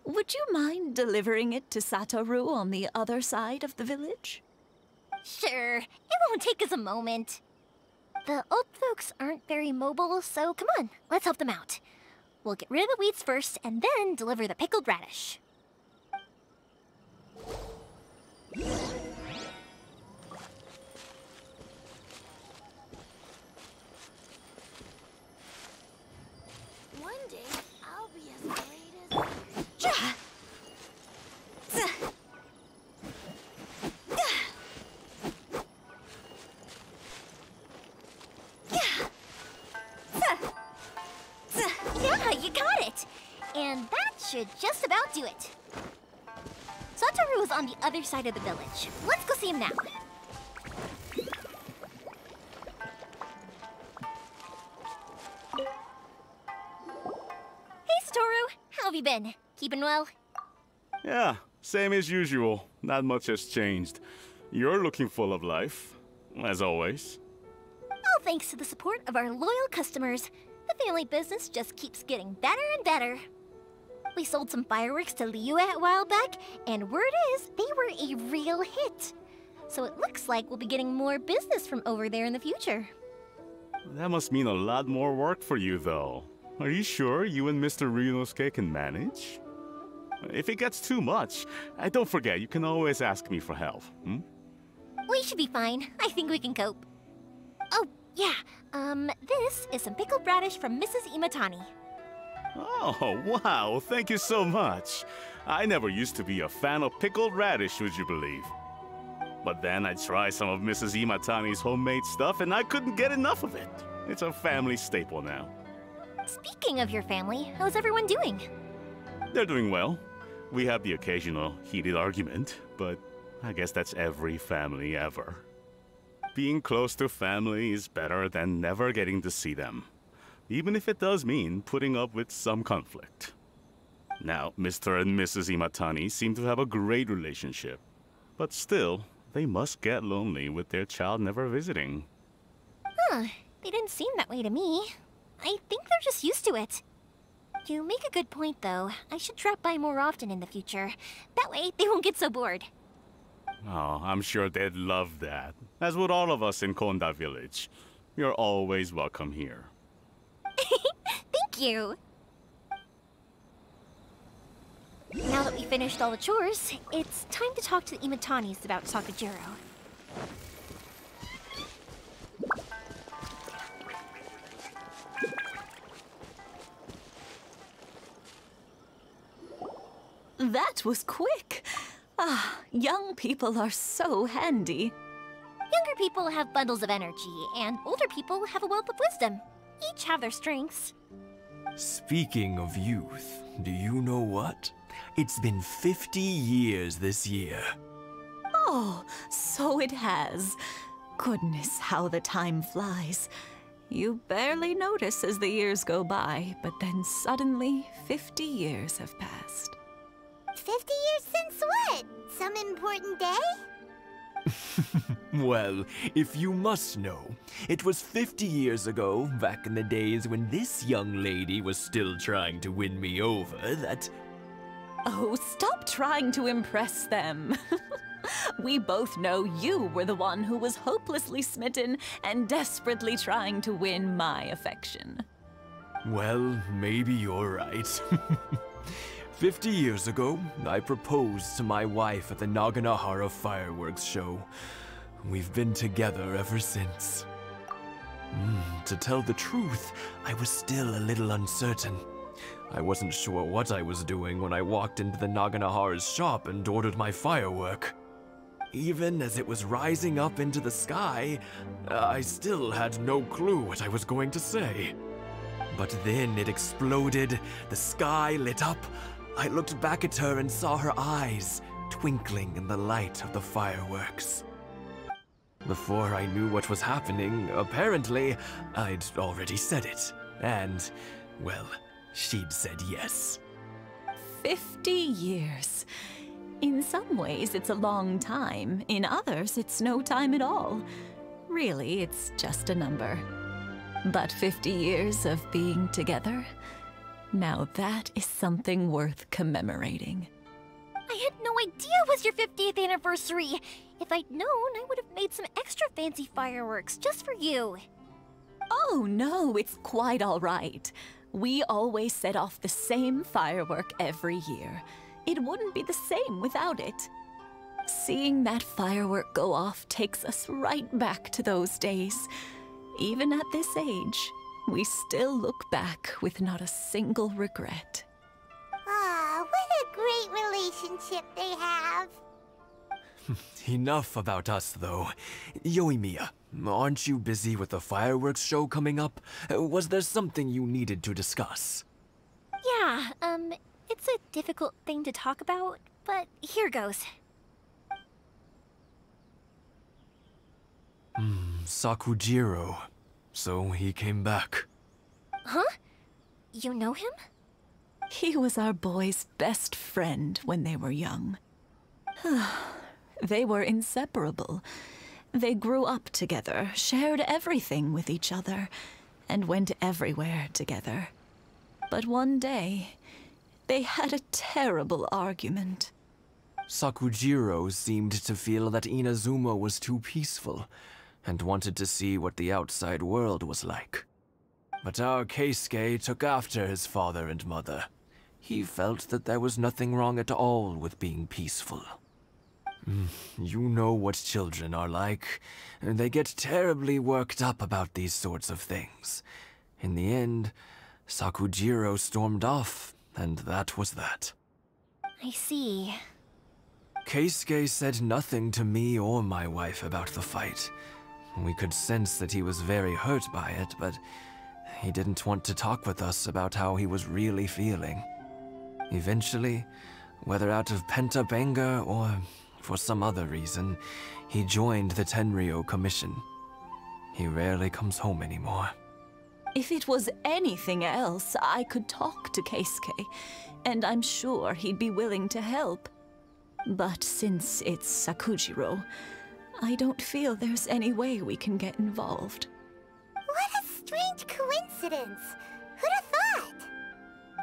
Would you mind delivering it to Satoru on the other side of the village? Sure. It won't take us a moment. The old folks aren't very mobile, so come on, let's help them out. We'll get rid of the weeds first, and then deliver the pickled radish. One day, I'll be as great as... Yeah, you got it! And that should just about do it. Satoru is on the other side of the village. Let's go see him now. Hey, Satoru! How have you been? Keeping well? Yeah, same as usual. Not much has changed. You're looking full of life, as always. All thanks to the support of our loyal customers, the family business just keeps getting better and better. We sold some fireworks to Liyue a while back, and word is they were a real hit. So it looks like we'll be getting more business from over there in the future. That must mean a lot more work for you, though. Are you sure you and Mr. Ryunosuke can manage? If it gets too much, don't forget, you can always ask me for help, hmm? We should be fine. I think we can cope. Oh, yeah. This is some pickled radish from Mrs. Imatani. Oh, wow, thank you so much. I never used to be a fan of pickled radish, would you believe? But then I tried some of Mrs. Imatani's homemade stuff and I couldn't get enough of it. It's a family staple now. Speaking of your family, how's everyone doing? They're doing well. We have the occasional heated argument, but I guess that's every family ever. Being close to family is better than never getting to see them, even if it does mean putting up with some conflict. Now, Mr. and Mrs. Imatani seem to have a great relationship, but still, they must get lonely with their child never visiting. Huh, they didn't seem that way to me. I think they're just used to it. You make a good point, though. I should drop by more often in the future. That way, they won't get so bored. Oh, I'm sure they'd love that, as would all of us in Konda Village. You're always welcome here. Thank you! Now that we finished all the chores, it's time to talk to the Imatanis about Takajiro. That was quick. Ah, young people are so handy. Younger people have bundles of energy, and older people have a wealth of wisdom. Each have their strengths. Speaking of youth, do you know what? It's been 50 years this year. Oh, so it has. Goodness, how the time flies. You barely notice as the years go by, but then suddenly 50 years have passed. 50 years since what? Some important day? Well, if you must know, it was 50 years ago, back in the days when this young lady was still trying to win me over, that... Oh, stop trying to impress them. We both know you were the one who was hopelessly smitten and desperately trying to win my affection. Well, maybe you're right. 50 years ago, I proposed to my wife at the Naganohara fireworks show. We've been together ever since. To tell the truth, I was still a little uncertain. I wasn't sure what I was doing when I walked into the Naganohara's shop and ordered my firework. Even as it was rising up into the sky, I still had no clue what I was going to say. But then it exploded, the sky lit up. I looked back at her and saw her eyes twinkling in the light of the fireworks. Before I knew what was happening, apparently, I'd already said it. And, well, she'd said yes. 50 years. In some ways, it's a long time. In others, it's no time at all. Really, it's just a number. But 50 years of being together? Now that is something worth commemorating. I had no idea it was your 50th anniversary. If I'd known, I would have made some extra fancy fireworks just for you. Oh no, it's quite all right. We always set off the same firework every year. It wouldn't be the same without it. Seeing that firework go off takes us right back to those days. Even at this age, we still look back with not a single regret. Ah, what a great relationship they have. Enough about us, though. Yoimiya, aren't you busy with the fireworks show coming up? Was there something you needed to discuss? Yeah, it's a difficult thing to talk about, but here goes. Sakujiro. So he came back. Huh? You know him? He was our boy's best friend when they were young. They were inseparable. They grew up together, shared everything with each other, and went everywhere together. But one day, they had a terrible argument. Sakujiro seemed to feel that Inazuma was too peaceful, and wanted to see what the outside world was like. But our Keisuke took after his father and mother. He felt that there was nothing wrong at all with being peaceful. You know what children are like. They get terribly worked up about these sorts of things. In the end, Sakujiro stormed off, and that was that. I see. Keisuke said nothing to me or my wife about the fight. We could sense that he was very hurt by it, but he didn't want to talk with us about how he was really feeling. Eventually, whether out of pent-up anger or for some other reason, he joined the Tenryou Commission. He rarely comes home anymore. If it was anything else, I could talk to Keisuke, and I'm sure he'd be willing to help. But since it's Sakujiro, I don't feel there's any way we can get involved. What a strange coincidence. Who'd have thought?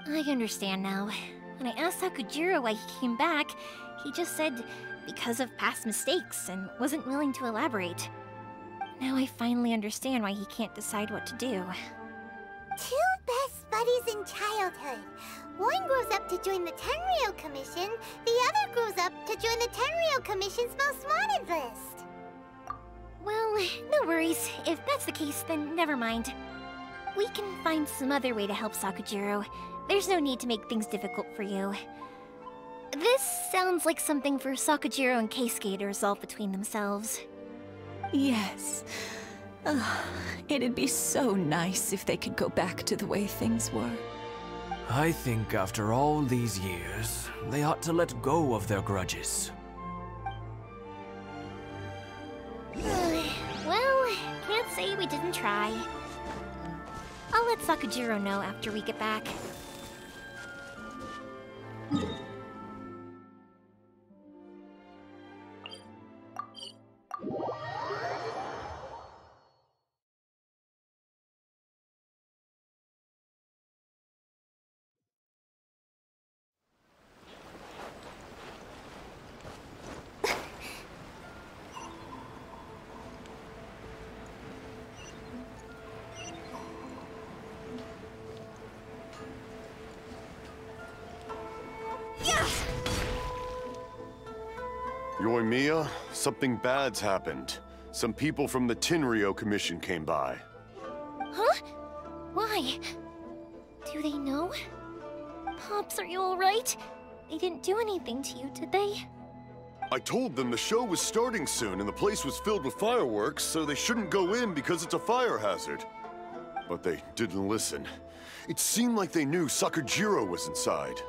I understand now. When I asked Sakujiro why he came back, he just said because of past mistakes and wasn't willing to elaborate. Now I finally understand why he can't decide what to do. Two best buddies in childhood. One grows up to join the Tenryou Commission, the other grows up to join the Tenryou Commission's most wanted list. Well, no worries. If that's the case, then never mind. We can find some other way to help Sakujiro. There's no need to make things difficult for you. This sounds like something for Sakujiro and Keisuke to resolve between themselves. Yes. It'd be so nice if they could go back to the way things were. I think after all these years, they ought to let go of their grudges. Well, can't say we didn't try. I'll let Sakujiro know after we get back. Yoimiya, something bad's happened. Some people from the Tenryou Commission came by. Huh? Why? Do they know? Pops, are you alright? They didn't do anything to you, did they? I told them the show was starting soon and the place was filled with fireworks, so they shouldn't go in because it's a fire hazard. But they didn't listen. It seemed like they knew Sakujiro was inside.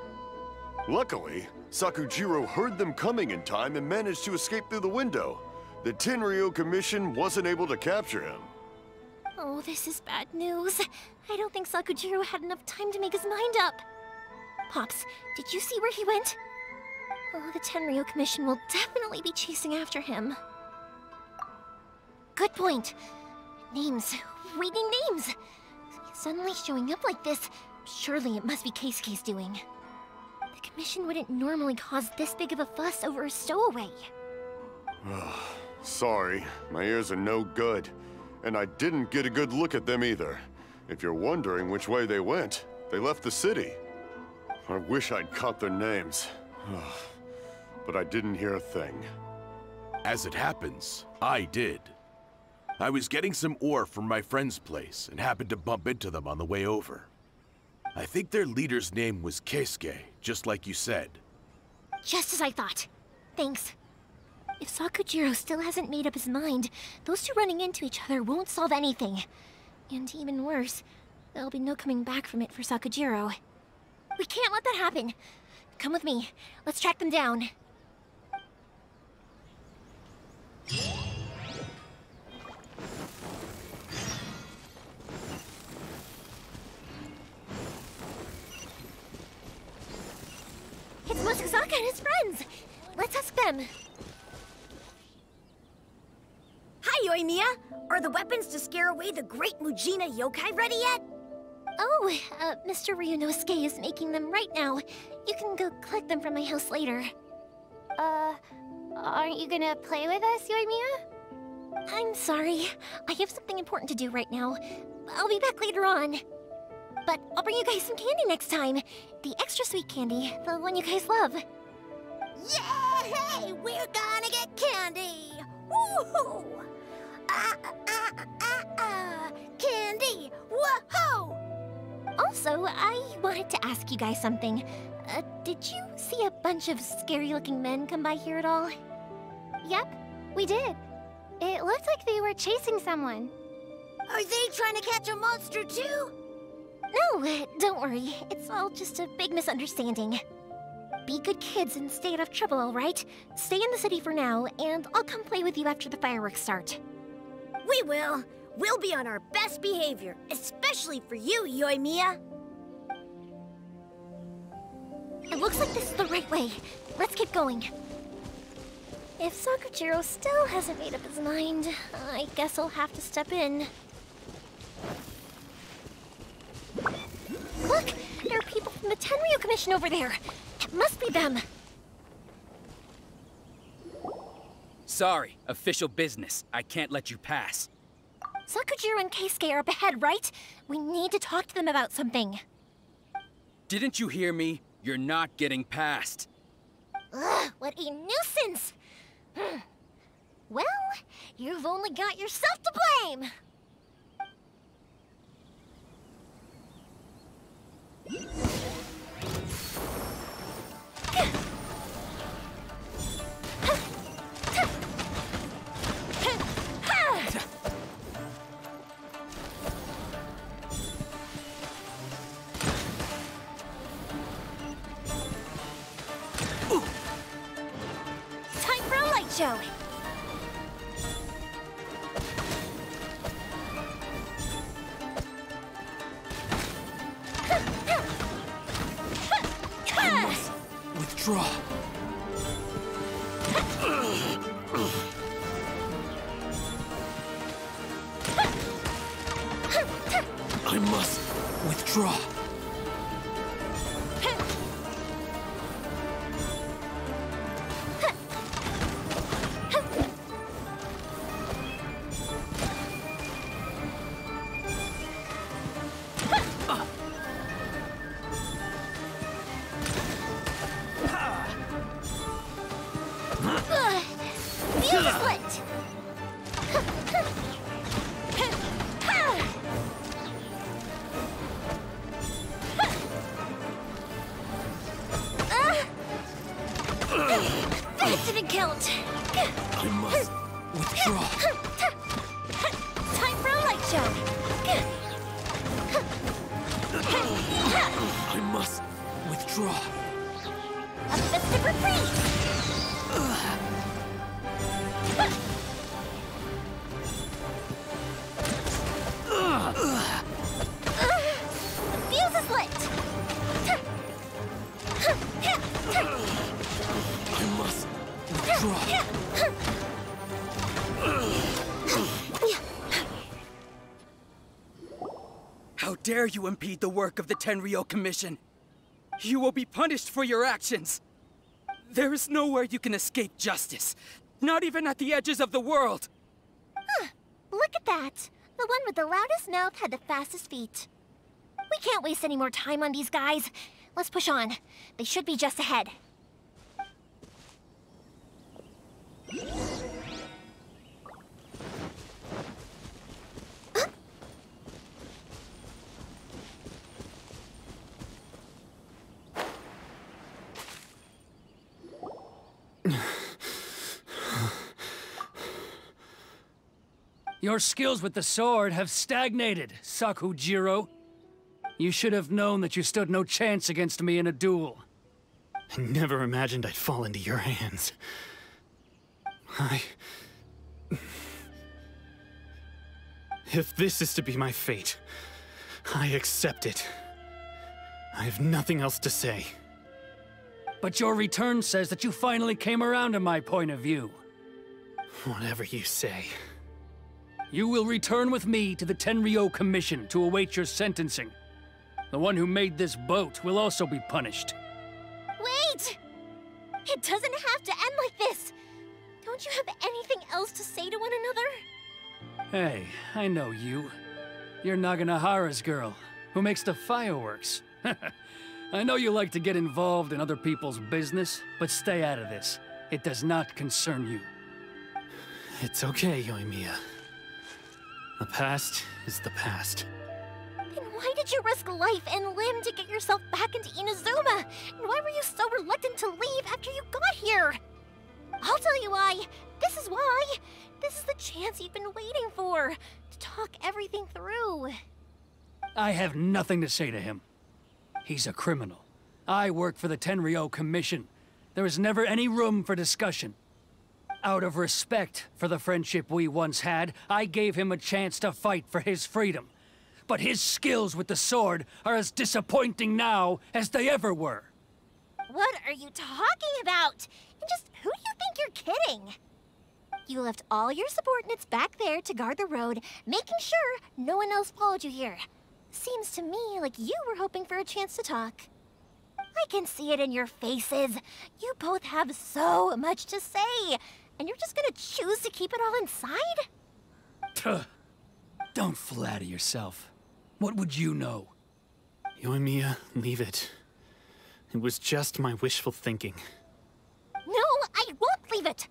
Luckily, Sakujiro heard them coming in time and managed to escape through the window. The Tenryou Commission wasn't able to capture him. Oh, this is bad news. I don't think Sakujiro had enough time to make his mind up. Pops, did you see where he went? Oh, the Tenryou Commission will definitely be chasing after him. Good point. Names. Reading names. Suddenly showing up like this, surely it must be Keisuke's doing. The Commission wouldn't normally cause this big of a fuss over a stowaway. Sorry, my ears are no good. And I didn't get a good look at them either. If you're wondering which way they went, they left the city. I wish I'd caught their names. But I didn't hear a thing. As it happens, I did. I was getting some ore from my friend's place and happened to bump into them on the way over. I think their leader's name was Keisuke, just like you said. Just as I thought. Thanks. If Sakujiro still hasn't made up his mind, those two running into each other won't solve anything. And even worse, there'll be no coming back from it for Sakujiro. We can't let that happen. Come with me. Let's track them down. It's Mokusaka and his friends! Let's ask them. Hi, Yoimiya! Are the weapons to scare away the great Mujina yokai ready yet? Oh, Mr. Ryunosuke is making them right now. You can go collect them from my house later. Aren't you gonna play with us, Yoimiya? I'm sorry. I have something important to do right now. I'll be back later on. But I'll bring you guys some candy next time. The extra sweet candy, the one you guys love. Yay! We're gonna get candy! Woohoo! Candy! Woohoo! Also, I wanted to ask you guys something. Did you see a bunch of scary-looking men come by here at all? Yep, we did. It looked like they were chasing someone. Are they trying to catch a monster too? No, don't worry. It's all just a big misunderstanding. Be good kids and stay out of trouble, all right? Stay in the city for now, and I'll come play with you after the fireworks start. We will. We'll be on our best behavior, especially for you, Yoimiya. It looks like this is the right way. Let's keep going. If Sakujiro still hasn't made up his mind, I guess I'll have to step in. Look! There are people from the Tenryou Commission over there! It must be them! Sorry, official business. I can't let you pass. Sakujiro and Keisuke are up ahead, right? We need to talk to them about something. Didn't you hear me? You're not getting past. Ugh, what a nuisance! Well, you've only got yourself to blame! Time for a light show! I must withdraw. I must withdraw. Fuse split! That didn't count! I must withdraw. Time for a light show! I must withdraw. A festive reprise! The fuse is lit! I must withdraw. How dare you impede the work of the Tenryou Commission? You will be punished for your actions. There is nowhere you can escape justice. Not even at the edges of the world. Huh. Look at that. The one with the loudest mouth had the fastest feet. We can't waste any more time on these guys. Let's push on. They should be just ahead. Your skills with the sword have stagnated, Sakujiro. You should have known that you stood no chance against me in a duel. I never imagined I'd fall into your hands. If this is to be my fate, I accept it. I have nothing else to say. But your return says that you finally came around to my point of view. Whatever you say. You will return with me to the Tenryou Commission to await your sentencing. The one who made this boat will also be punished. Wait! It doesn't have to end like this! Don't you have anything else to say to one another? Hey, I know you. You're Naganohara's girl, who makes the fireworks. I know you like to get involved in other people's business, but stay out of this. It does not concern you. It's okay, Yoimiya. The past is the past. Then why did you risk life and limb to get yourself back into Inazuma? And why were you so reluctant to leave after you got here? I'll tell you why. This is why. This is the chance you've been waiting for. To talk everything through. I have nothing to say to him. He's a criminal. I work for the Tenryou Commission. There is never any room for discussion. Out of respect for the friendship we once had, I gave him a chance to fight for his freedom. But his skills with the sword are as disappointing now as they ever were. What are you talking about? And just who do you think you're kidding? You left all your subordinates back there to guard the road, making sure no one else followed you here. Seems to me like you were hoping for a chance to talk. I can see it in your faces. You both have so much to say, and you're just gonna choose to keep it all inside? Don't flatter yourself. What would you know? Yoimiya, leave it. It was just my wishful thinking. No, I won't leave it.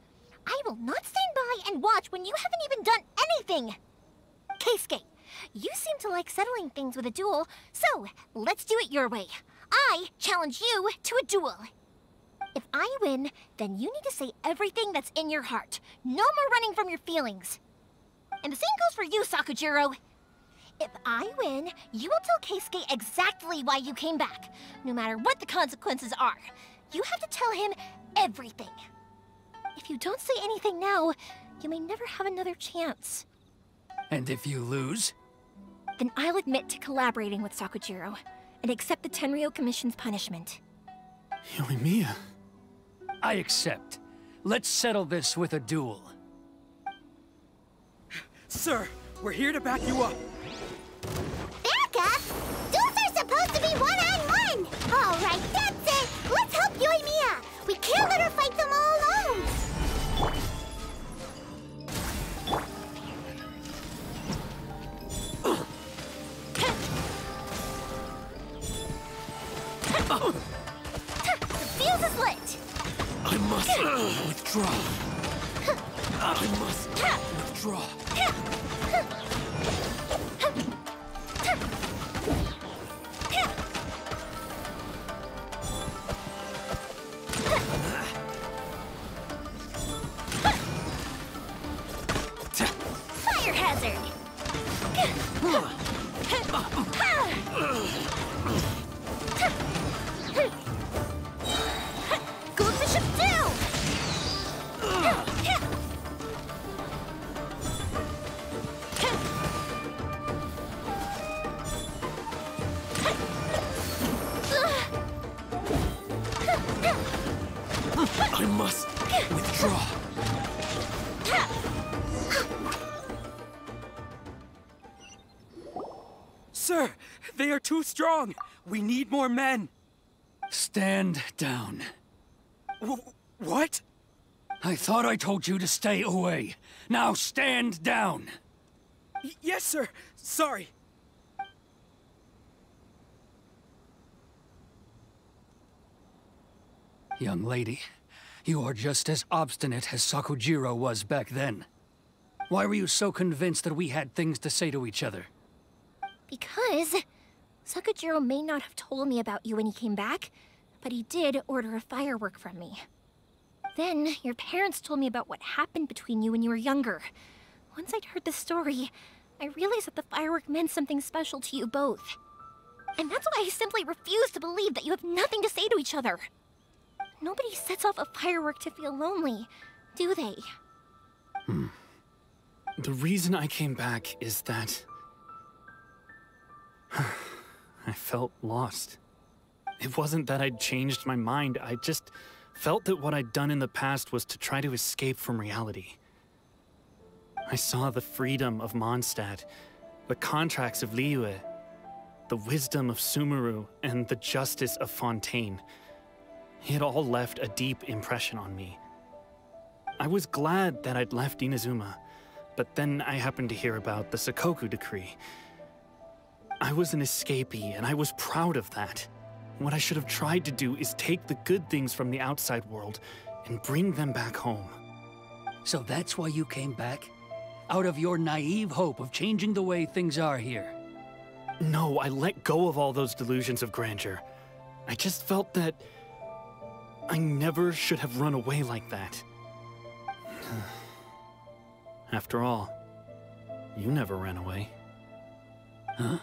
I will not stand by and watch when you haven't even done anything. Keisuke, you seem to like settling things with a duel, so let's do it your way. I challenge you to a duel. If I win, then you need to say everything that's in your heart. No more running from your feelings. And the same goes for you, Sakujiro. If I win, you will tell Keisuke exactly why you came back, no matter what the consequences are. You have to tell him everything. If you don't say anything now, you may never have another chance. And if you lose? Then I'll admit to collaborating with Sakujiro and accept the Tenryou Commission's punishment. Yoimiya. I accept. Let's settle this with a duel. Sir, we're here to back you up. Back up? Duels are supposed to be one-on-one! All right, that's it! Let's help Yoimiya! We can't let her fight them all alone! The fuse is lit! I must withdraw. I must withdraw. Fire hazard! Go Bishop down! I must withdraw. Sir, they are too strong. We need more men. Stand down. What? I thought I told you to stay away. Now stand down. Yes, sir. Sorry. Young lady, you are just as obstinate as Sakujiro was back then. Why were you so convinced that we had things to say to each other? Because Sakujiro may not have told me about you when he came back, but he did order a firework from me. Then, your parents told me about what happened between you when you were younger. Once I'd heard the story, I realized that the firework meant something special to you both. And that's why I simply refuse to believe that you have nothing to say to each other. Nobody sets off a firework to feel lonely, do they? The reason I came back is that I felt lost. It wasn't that I'd changed my mind, I just felt that what I'd done in the past was to try to escape from reality. I saw the freedom of Mondstadt, the contracts of Liyue, the wisdom of Sumeru, and the justice of Fontaine. It all left a deep impression on me. I was glad that I'd left Inazuma, but then I happened to hear about the Sakoku decree. I was an escapee, and I was proud of that. What I should have tried to do is take the good things from the outside world and bring them back home. So that's why you came back? Out of your naive hope of changing the way things are here? No, I let go of all those delusions of grandeur. I just felt that I never should have run away like that. After all, you never ran away. Huh?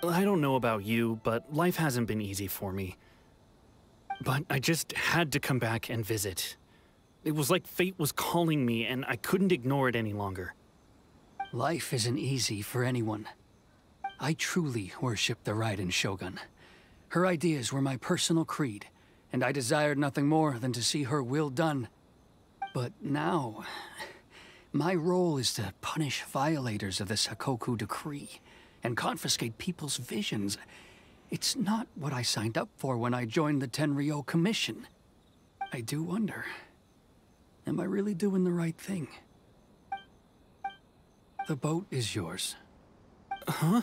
I don't know about you, but life hasn't been easy for me. But I just had to come back and visit. It was like fate was calling me, and I couldn't ignore it any longer. Life isn't easy for anyone. I truly worship the Raiden Shogun. Her ideas were my personal creed, and I desired nothing more than to see her will done. But now, my role is to punish violators of the Sakoku decree and confiscate people's visions. It's not what I signed up for when I joined the Tenryou Commission. I do wonder, am I really doing the right thing? The boat is yours. Huh?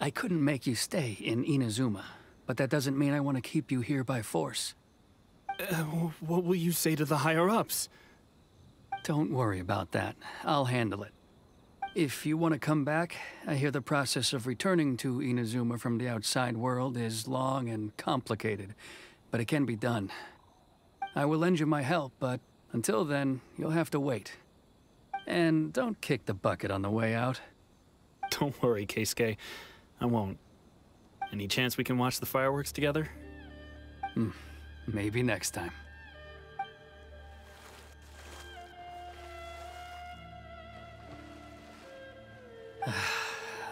I couldn't make you stay in Inazuma, but that doesn't mean I want to keep you here by force. What will you say to the higher-ups? Don't worry about that. I'll handle it. If you want to come back, I hear the process of returning to Inazuma from the outside world is long and complicated, but it can be done. I will lend you my help, but until then, you'll have to wait. And don't kick the bucket on the way out. Don't worry, Keisuke. I won't. Any chance we can watch the fireworks together? Maybe next time.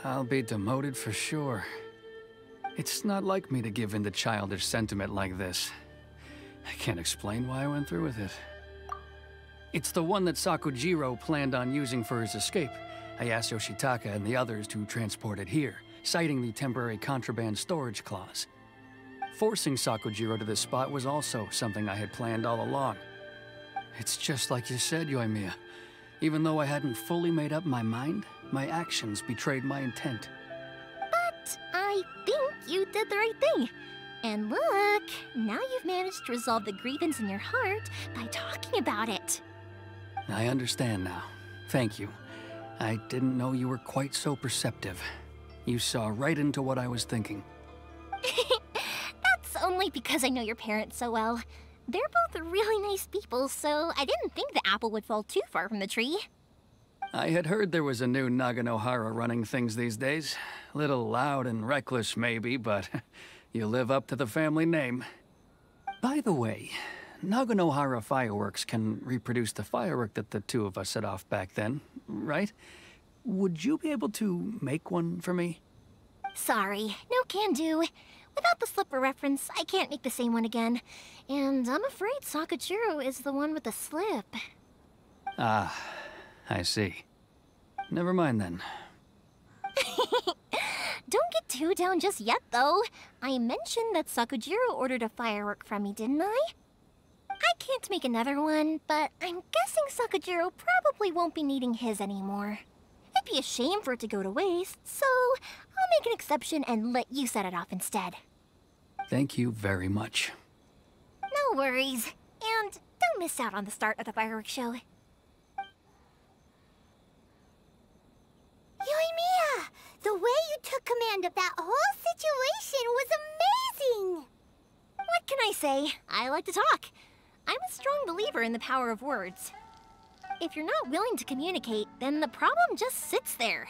I'll be demoted for sure. It's not like me to give in to childish sentiment like this. I can't explain why I went through with it. It's the one that Sakujiro planned on using for his escape. I asked Yoshitaka and the others to transport it here, citing the temporary contraband storage clause. Forcing Sakujiro to this spot was also something I had planned all along. It's just like you said, Yoimiya. Even though I hadn't fully made up my mind, my actions betrayed my intent. But I think you did the right thing. And look, now you've managed to resolve the grievance in your heart by talking about it. I understand now. Thank you. I didn't know you were quite so perceptive. You saw right into what I was thinking. That's only because I know your parents so well. They're both really nice people, so I didn't think the apple would fall too far from the tree. I had heard there was a new Naganohara running things these days. Little loud and reckless, maybe, but you live up to the family name. By the way, Naganohara fireworks can reproduce the firework that the two of us set off back then, right? Would you be able to make one for me? Sorry, no can do. Without the slipper reference, I can't make the same one again. And I'm afraid Sakujiro is the one with the slip. Ah, I see. Never mind then. Don't get too down just yet, though. I mentioned that Sakujiro ordered a firework from me, didn't I? I can't make another one, but I'm guessing Sakujiro probably won't be needing his anymore. It'd be a shame for it to go to waste, so I'll make an exception and let you set it off instead. Thank you very much. No worries. And don't miss out on the start of the fireworks show. Yoimiya! The way you took command of that whole situation was amazing! What can I say? I like to talk. I'm a strong believer in the power of words. If you're not willing to communicate, then the problem just sits there.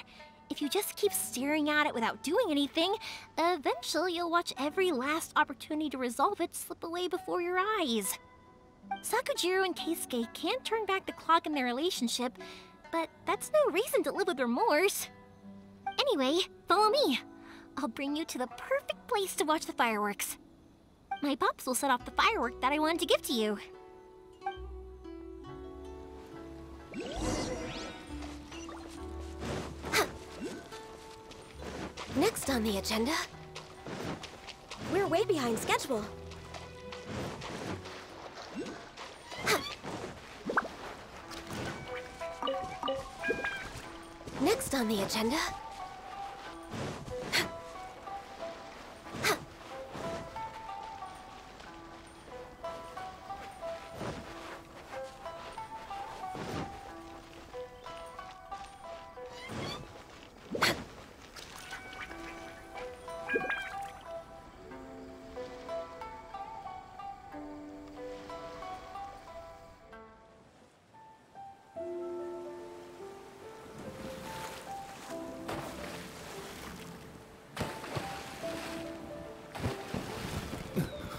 If you just keep staring at it without doing anything, eventually you'll watch every last opportunity to resolve it slip away before your eyes. Sakujiro and Keisuke can't turn back the clock in their relationship, but that's no reason to live with remorse. Anyway, follow me. I'll bring you to the perfect place to watch the fireworks. My pops will set off the firework that I wanted to give to you. Next on the agenda... We're way behind schedule. Next on the agenda...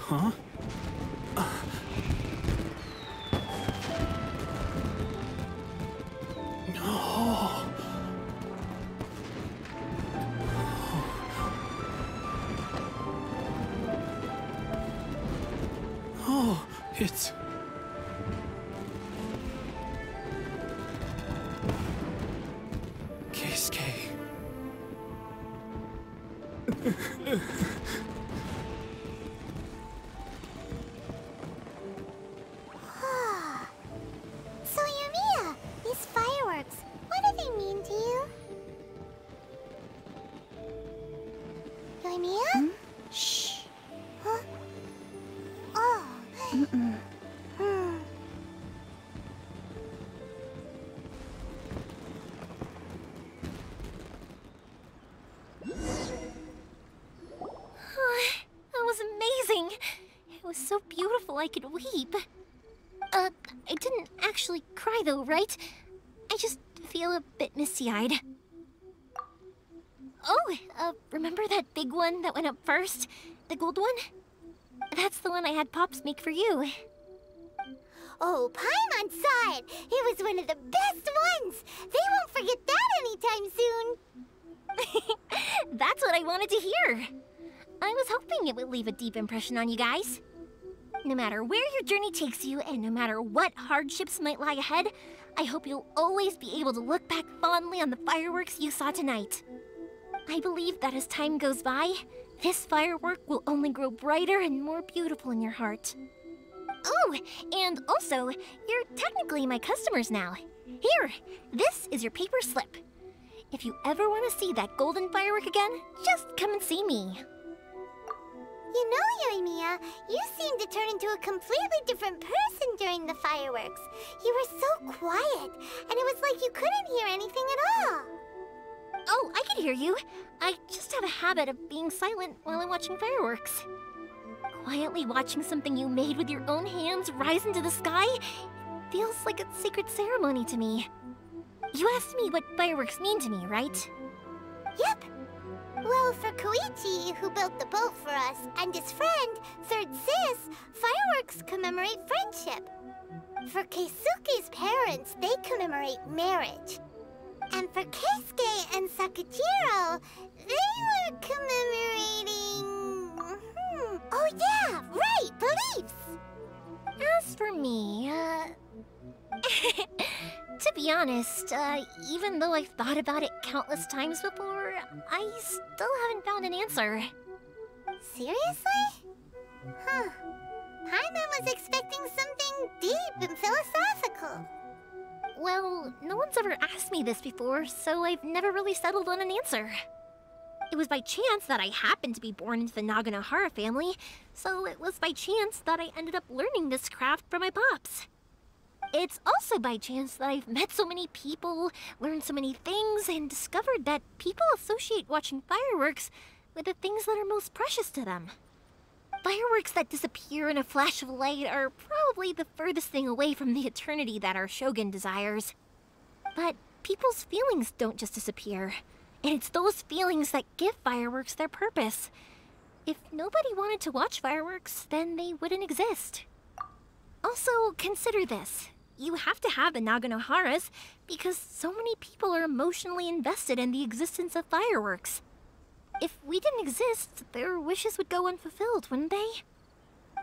Huh? No. Oh, it's... Keisuke. So, Yoimiya, these fireworks, what do they mean to you? Yoimiya? Shh. Huh? Oh. That was amazing. It was so beautiful I could weep. I didn't actually cry though, right? I just feel a bit misty-eyed. Oh, remember that big one that went up first? The gold one? That's the one I had Pops make for you. Oh, Paimon saw it! It was one of the best ones! They won't forget that anytime soon! That's what I wanted to hear! I was hoping it would leave a deep impression on you guys. No matter where your journey takes you, and no matter what hardships might lie ahead, I hope you'll always be able to look back fondly on the fireworks you saw tonight. I believe that as time goes by, this firework will only grow brighter and more beautiful in your heart. Oh, and also, you're technically my customers now. Here, this is your paper slip. If you ever want to see that golden firework again, just come and see me. You know, Yoimiya, you seemed to turn into a completely different person during the fireworks. You were so quiet, and it was like you couldn't hear anything at all. Oh, I can hear you. I just have a habit of being silent while I'm watching fireworks. Quietly watching something you made with your own hands rise into the sky feels like a sacred ceremony to me. You asked me what fireworks mean to me, right? Yep. Well, for Koichi, who built the boat for us, and his friend, Third Sis, fireworks commemorate friendship. For Keisuke's parents, they commemorate marriage. And for Keisuke and Sakujiro, they were commemorating... Oh yeah, right, beliefs! As for me, to be honest, even though I've thought about it countless times before, I still haven't found an answer. Seriously? Huh. Paimon was expecting something deep and philosophical. Well, no one's ever asked me this before, so I've never really settled on an answer. It was by chance that I happened to be born into the Naganohara family, so it was by chance that I ended up learning this craft from my pops. It's also by chance that I've met so many people, learned so many things, and discovered that people associate watching fireworks with the things that are most precious to them. Fireworks that disappear in a flash of light are probably the furthest thing away from the eternity that our shogun desires. But people's feelings don't just disappear. And it's those feelings that give fireworks their purpose. If nobody wanted to watch fireworks, then they wouldn't exist. Also, consider this. You have to have the Naganoharas because so many people are emotionally invested in the existence of fireworks. If we didn't exist, their wishes would go unfulfilled, wouldn't they?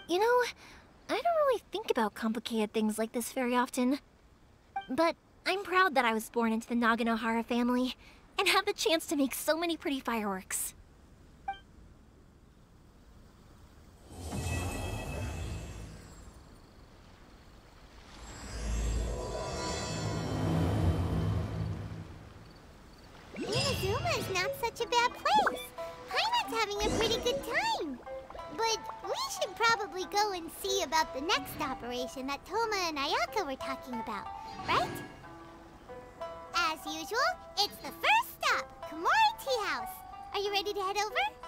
You know, I don't really think about complicated things like this very often. But I'm proud that I was born into the Naganohara family and have the chance to make so many pretty fireworks. Inazuma is not such a bad place. Paimon's having a pretty good time. But we should probably go and see about the next operation that Toma and Ayaka were talking about, right? As usual, it's the first stop, Komori Tea House. Are you ready to head over?